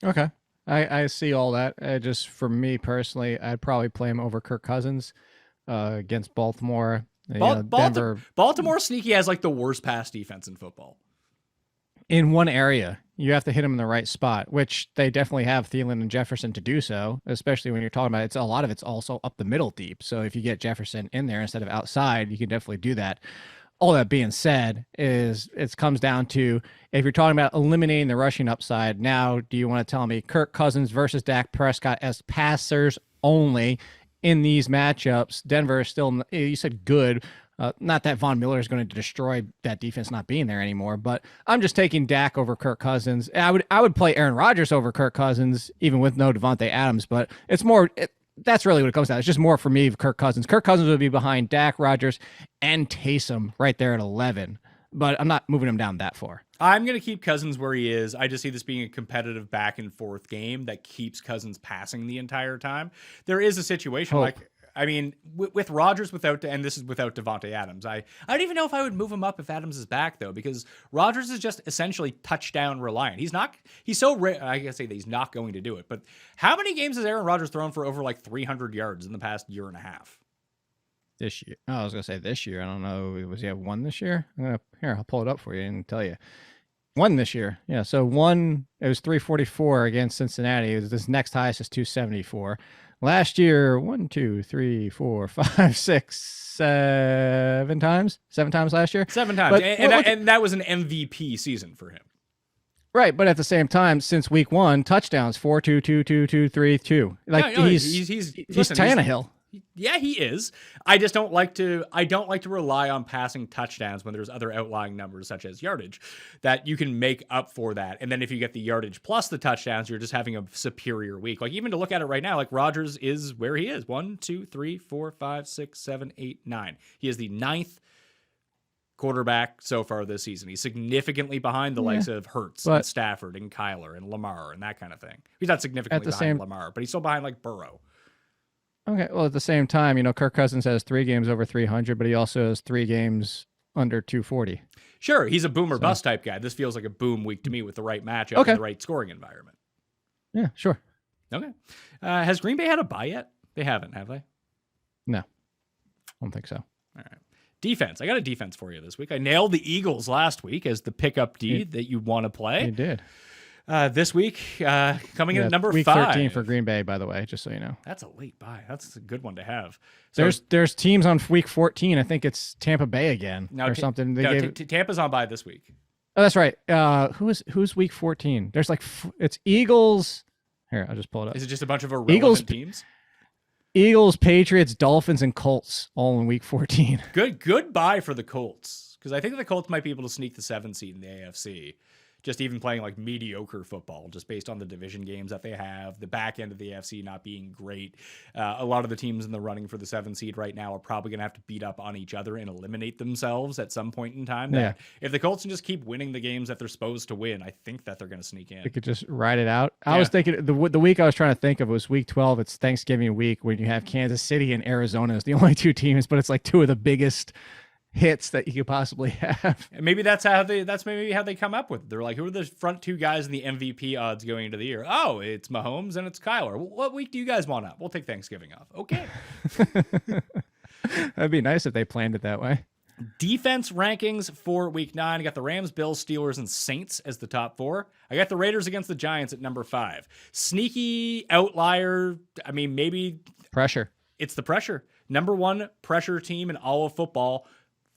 S4: Okay. I see all that. Just for me personally, I'd probably play him over Kirk Cousins against Baltimore. Denver.
S3: Baltimore sneaky has the worst pass defense in football.
S4: In one area, you have to hit him in the right spot, which they definitely have Thielen and Jefferson to do so, especially when you're talking about a lot of it's also up the middle deep. So if you get Jefferson in there instead of outside, you can definitely do that. All that being said, it comes down to if you're talking about eliminating the rushing upside. Now, do you want to tell me Kirk Cousins versus Dak Prescott as passers only in these matchups? Denver is still, you said good. Not that Von Miller is going to destroy that defense not being there anymore, but I'm just taking Dak over Kirk Cousins. I would play Aaron Rodgers over Kirk Cousins, even with no Devontae Adams, but it's more. That's really what it comes down to. It's just more for me of Kirk Cousins. Kirk Cousins would be behind Dak, Rodgers, and Taysom right there at 11. but I'm not moving him down that far.
S3: I'm going to keep Cousins where he is. I just see this being a competitive back and forth game that keeps Cousins passing the entire time. There is a situation with Rodgers and this is without Devontae Adams. I don't even know if I would move him up if Adams is back though, because Rodgers is just essentially touchdown reliant. He's so rare. I guess say that he's not going to do it, but how many games has Aaron Rodgers thrown for over like 300 yards in the past year and a half?
S4: This year. Oh, I was going to say this year. I don't know. Was he have one this year? Here, I'll pull it up for you and tell you. One this year. Yeah. So it was 344 against Cincinnati. This next highest is 274. Last year, 1, 2, 3, 4, 5, 6, 7 times. 7 times last year.
S3: 7 times.
S4: But,
S3: and that was an MVP season for him.
S4: Right, but at the same time, since week 1, touchdowns 4, 2, 2, 2, 2, 3, 2. Like he's Tannehill.
S3: Yeah, he is. I just don't like to rely on passing touchdowns when there's other outlying numbers such as yardage that you can make up for that. And then if you get the yardage plus the touchdowns, you're just having a superior week. Like even to look at it right now, like Rodgers is where he is. 1, 2, 3, 4, 5, 6, 7, 8, 9. He is the 9th quarterback so far this season. He's significantly behind the likes of Hurts and Stafford and Kyler and Lamar and that kind of thing. He's not significantly behind Lamar, but he's still behind like Burrow.
S4: Okay, well, at the same time, Kirk Cousins has 3 games over 300, but he also has 3 games under 240.
S3: Sure, he's a boom or bust type guy. This feels like a boom week to me with the right matchup and the right scoring environment.
S4: Yeah, sure.
S3: Okay. Has Green Bay had a bye yet? They haven't, have they?
S4: No, I don't think so.
S3: All right. Defense. I got a defense for you this week. I nailed the Eagles last week as the pickup D that you want to play.
S4: You did.
S3: This week, coming in at number
S4: week
S3: 5.
S4: 13 for Green Bay, by the way, just so you know.
S3: That's a late bye. That's a good one to have. So,
S4: there's teams on week 14. I think it's Tampa Bay again or something.
S3: Tampa's on bye this week.
S4: Oh, that's right. Who's week 14? There's it's Eagles. Here, I'll just pull it up.
S3: Is it just a bunch of irrelevant teams?
S4: Eagles, Patriots, Dolphins, and Colts all in week 14.
S3: Good bye for the Colts, because I think the Colts might be able to sneak the 7th seed in the AFC. Just even playing like mediocre football, just based on the division games that they have, the back end of the AFC not being great. A lot of the teams in the running for the 7th seed right now are probably going to have to beat up on each other and eliminate themselves at some point in time.
S4: Yeah.
S3: If the Colts can just keep winning the games that they're supposed to win, I think that they're going to sneak in.
S4: They could just ride it out. I was thinking the week I was trying to think of was week 12. It's Thanksgiving week when you have Kansas City and Arizona as the only 2 teams, but it's like 2 of the biggest hits that you could possibly have.
S3: And maybe that's maybe how they come up with it. They're like, who are the front 2 guys in the MVP odds going into the year? Oh, it's Mahomes and it's Kyler. What week do you guys want up? We'll take Thanksgiving off. Okay.
S4: That'd be nice if they planned it that way.
S3: Defense rankings for week 9. I got the Rams, Bills, Steelers, and Saints as the top 4. I got the Raiders against the Giants at number 5. Sneaky outlier. I mean, maybe
S4: pressure.
S3: It's the pressure. Number 1 pressure team in all of football.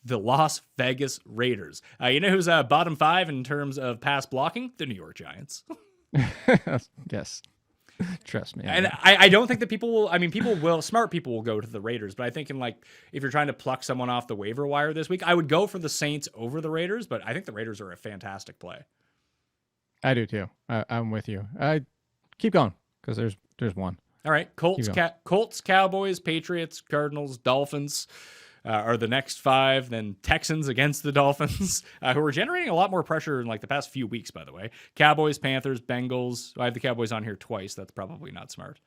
S3: The Las Vegas Raiders. You know who's bottom 5 in terms of pass blocking? The New York Giants.
S4: Yes. Trust me.
S3: And I don't think that smart people will go to the Raiders, but I think if you're trying to pluck someone off the waiver wire this week, I would go for the Saints over the Raiders, but I think the Raiders are a fantastic play.
S4: I do too. I'm with you. I keep going because there's one.
S3: All right. Colts, Cowboys, Patriots, Cardinals, Dolphins. Are the next 5, then Texans against the Dolphins, who are generating a lot more pressure in the past few weeks, by the way. Cowboys, Panthers, Bengals. I have the Cowboys on here twice. That's probably not smart.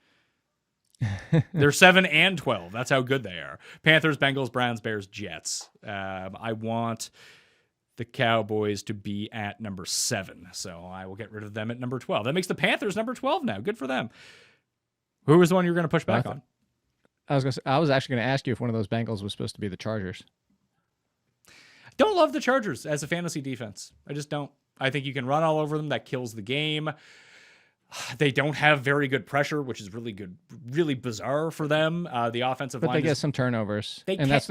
S3: They're 7 and 12. That's how good they are. Panthers, Bengals, Browns, Bears, Jets. I want the Cowboys to be at number 7, so I will get rid of them at number 12. That makes the Panthers number 12 now. Good for them. Who was the one you were going to push back on?
S4: I was actually going to ask you if one of those Bengals was supposed to be the Chargers.
S3: Don't love the Chargers as a fantasy defense. I just don't. I think you can run all over them. That kills the game. They don't have very good pressure, which is really bizarre for them. The offensive line,
S4: but they get some turnovers, that's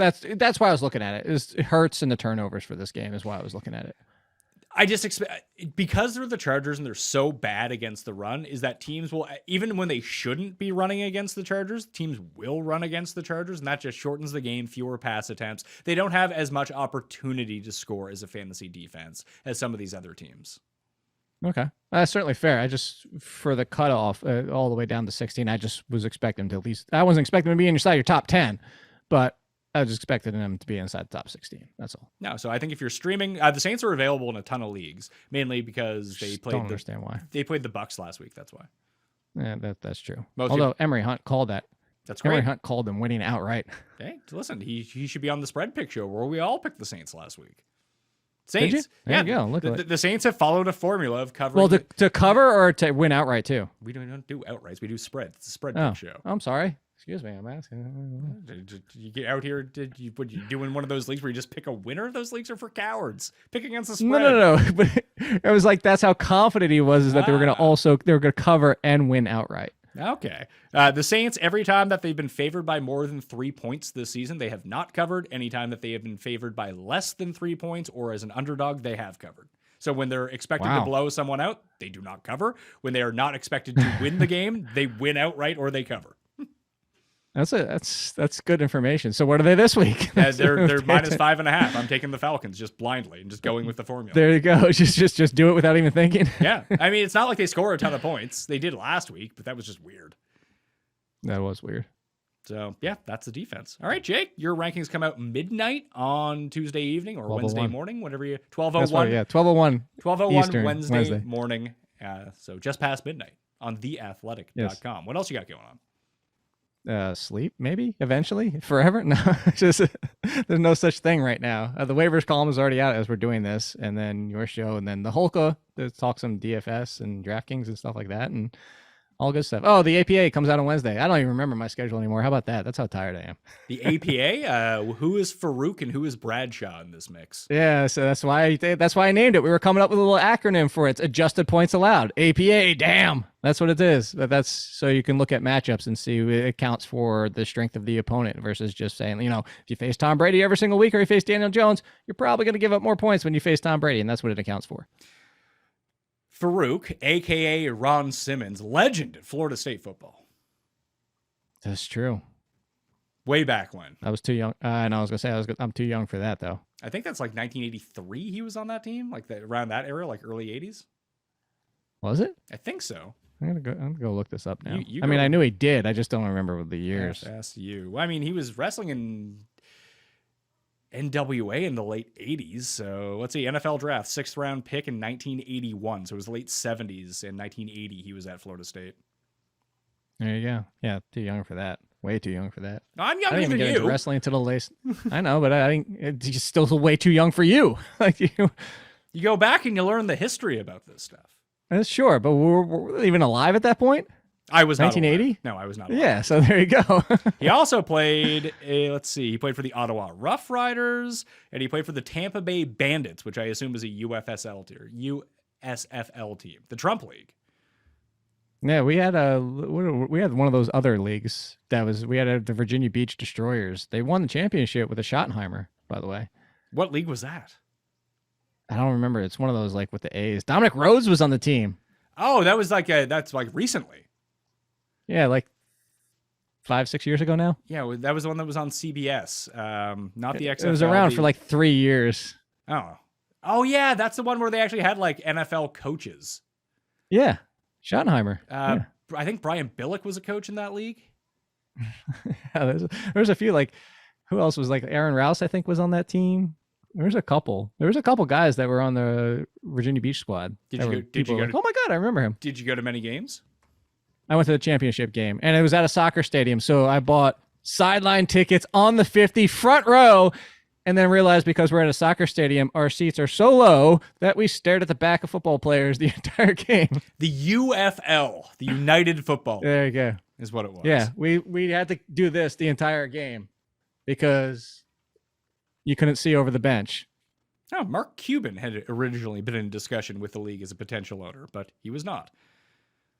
S4: why I was looking at it. It hurts in the turnovers for this game is why I was looking at it.
S3: I just expect, because they're the Chargers and they're so bad against the run, is that teams will, even when they shouldn't be running against the Chargers, teams will run against the Chargers, and that just shortens the game, fewer pass attempts. They don't have as much opportunity to score as a fantasy defense as some of these other teams.
S4: Okay. That's certainly fair. I just, for the cutoff all the way down to 16, I just was expecting to at least, I wasn't expecting to be inside your top 10, but I was expecting them to be inside the top 16. That's all.
S3: No, so I think if you're streaming, the Saints are available in a ton of leagues, mainly because they played.
S4: Don't understand why.
S3: They played the Bucks last week. That's why.
S4: Yeah, that's true.
S3: Most
S4: Although Emery Hunt called that.
S3: That's great.
S4: Emery Hunt called them winning outright.
S3: Hey, listen, he should be on the spread pick show where we all picked the Saints last week.
S4: Did you?
S3: Saints.
S4: There you go. Look at it.
S3: The Saints have followed a formula of covering.
S4: Well, to cover or to win outright too?
S3: We don't do outrights. We do spread. It's a spread
S4: Oh,
S3: pick show.
S4: I'm sorry. Excuse me. I'm asking.
S3: Did you get out here? Would you do in one of those leagues where you just pick a winner? Those leagues are for cowards. Pick against the spread.
S4: No. But it was like that's how confident he was, is that they were going to cover and win outright.
S3: Okay. The Saints, every time that they've been favored by more than 3 points this season, they have not covered. Anytime that they have been favored by less than 3 points or as an underdog, they have covered. So when they're expected to blow someone out, they do not cover. When they are not expected to win the game, they win outright or they cover.
S4: That's good information. So what are they this week?
S3: They're minus 5.5. I'm taking the Falcons just blindly and just going with the formula.
S4: There you go. Just do it without even thinking.
S3: Yeah. I mean, it's not like they score a ton of points. They did last week, but that was just weird.
S4: That was weird.
S3: So, yeah, that's the defense. All right, Jake, your rankings come out midnight on Tuesday evening or Wednesday morning, whatever you... 12:01.
S4: Yeah, 12:01.
S3: 12:01
S4: Eastern,
S3: Wednesday morning. So just past midnight on theathletic.com.
S4: Yes.
S3: What else you got going on?
S4: Sleep, maybe eventually, forever. No, just there's no such thing right now. The waivers column is already out as we're doing this, and then your show, and then the Holka. There's talk some DFS and DraftKings and stuff like that, and all good stuff. Oh, the APA comes out on Wednesday. I don't even remember my schedule anymore. How about that? That's how tired I am.
S3: The APA. Who is Farouk and who is Bradshaw in this mix?
S4: Yeah, so that's why I named it. We were coming up with a little acronym for it. It's adjusted points allowed. APA. Damn. That's what it is. That's so you can look at matchups and see it counts for the strength of the opponent versus just saying, if you face Tom Brady every single week or you face Daniel Jones, you're probably going to give up more points when you face Tom Brady, and that's what it accounts for.
S3: Farouk, a.k.a. Ron Simmons, legend at Florida State football.
S4: That's true.
S3: Way back when.
S4: I was too young. And I was going to say, I'm too young for that, though.
S3: I think that's like 1983 he was on that team, like around that era, like early 80s.
S4: Was it?
S3: I think so.
S4: I'm gonna go look this up now.
S3: You
S4: I mean, I knew he did. I just don't remember the years.
S3: FSU. I mean, he was wrestling in NWA in the late 80s. So let's see, NFL draft, 6th round pick in 1981. So it was late 70s. In 1980, he was at Florida State.
S4: There you go. Yeah, too young for that. Way too young for that.
S3: No, I'm
S4: I
S3: younger
S4: didn't even
S3: than
S4: get
S3: you.
S4: into wrestling until the late. I know, but I think it's still way too young for you. Like you
S3: go back and you learn the history about this stuff.
S4: Sure, but we're even alive at that point.
S3: I was not
S4: 1980.
S3: No, I was not alive.
S4: Yeah, so there you go.
S3: He also played, he played for the Ottawa Rough Riders, and he played for the Tampa Bay Bandits, which I assume is a USFL team, the Trump League.
S4: Yeah, we had one of those other leagues we had the Virginia Beach Destroyers. They won the championship with a Schottenheimer, by the way.
S3: What league was that?
S4: I don't remember. It's one of those like with the A's. Dominic Rhodes was on the team.
S3: Oh, that was that's recently.
S4: Yeah, like 5-6 years ago now.
S3: Yeah, that was the one that was on CBS. Not the XFL.
S4: It was around for like 3 years.
S3: Oh yeah, that's the one where they actually had like NFL coaches.
S4: Yeah, Schottenheimer. Yeah.
S3: I think Brian Billick was a coach in that league.
S4: Yeah, there's a few, like who else was, like Aaron Rouse, I think, was on that team. There was a couple guys that were on the Virginia Beach squad.
S3: Did you go
S4: oh my God, I remember him.
S3: Did you go to many games?
S4: I went to the championship game, and it was at a soccer stadium. So I bought sideline tickets on the 50 front row, and then realized because we're at a soccer stadium, our seats are so low that we stared at the back of football players the entire game.
S3: The UFL, the United Football.
S4: There you go.
S3: Is what it was.
S4: Yeah, we had to do this the entire game because you couldn't see over the bench.
S3: Oh, Mark Cuban had originally been in discussion with the league as a potential owner, but he was not.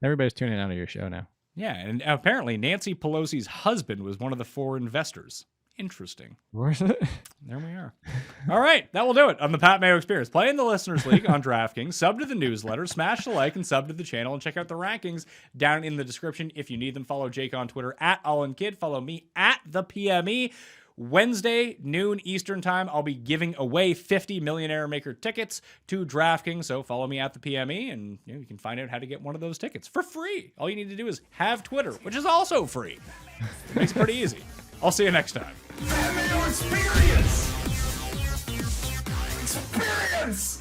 S4: Everybody's tuning out of your show now.
S3: Yeah, and apparently Nancy Pelosi's husband was one of the 4 investors. Interesting.
S4: Where's it?
S3: There we are. All right, that will do it on the Pat Mayo Experience. Play in the Listeners League on DraftKings, sub to the newsletter, smash the like, and sub to the channel, and check out the rankings down in the description if you need them. Follow Jake on Twitter at AllenKid. Follow me at the PME. Wednesday, noon Eastern time, I'll be giving away 50 Millionaire Maker tickets to DraftKings. So follow me at the PME, and you can find out how to get one of those tickets for free. All you need to do is have Twitter, which is also free. Makes it pretty easy. I'll see you next time.
S2: Mayo experience. Experience.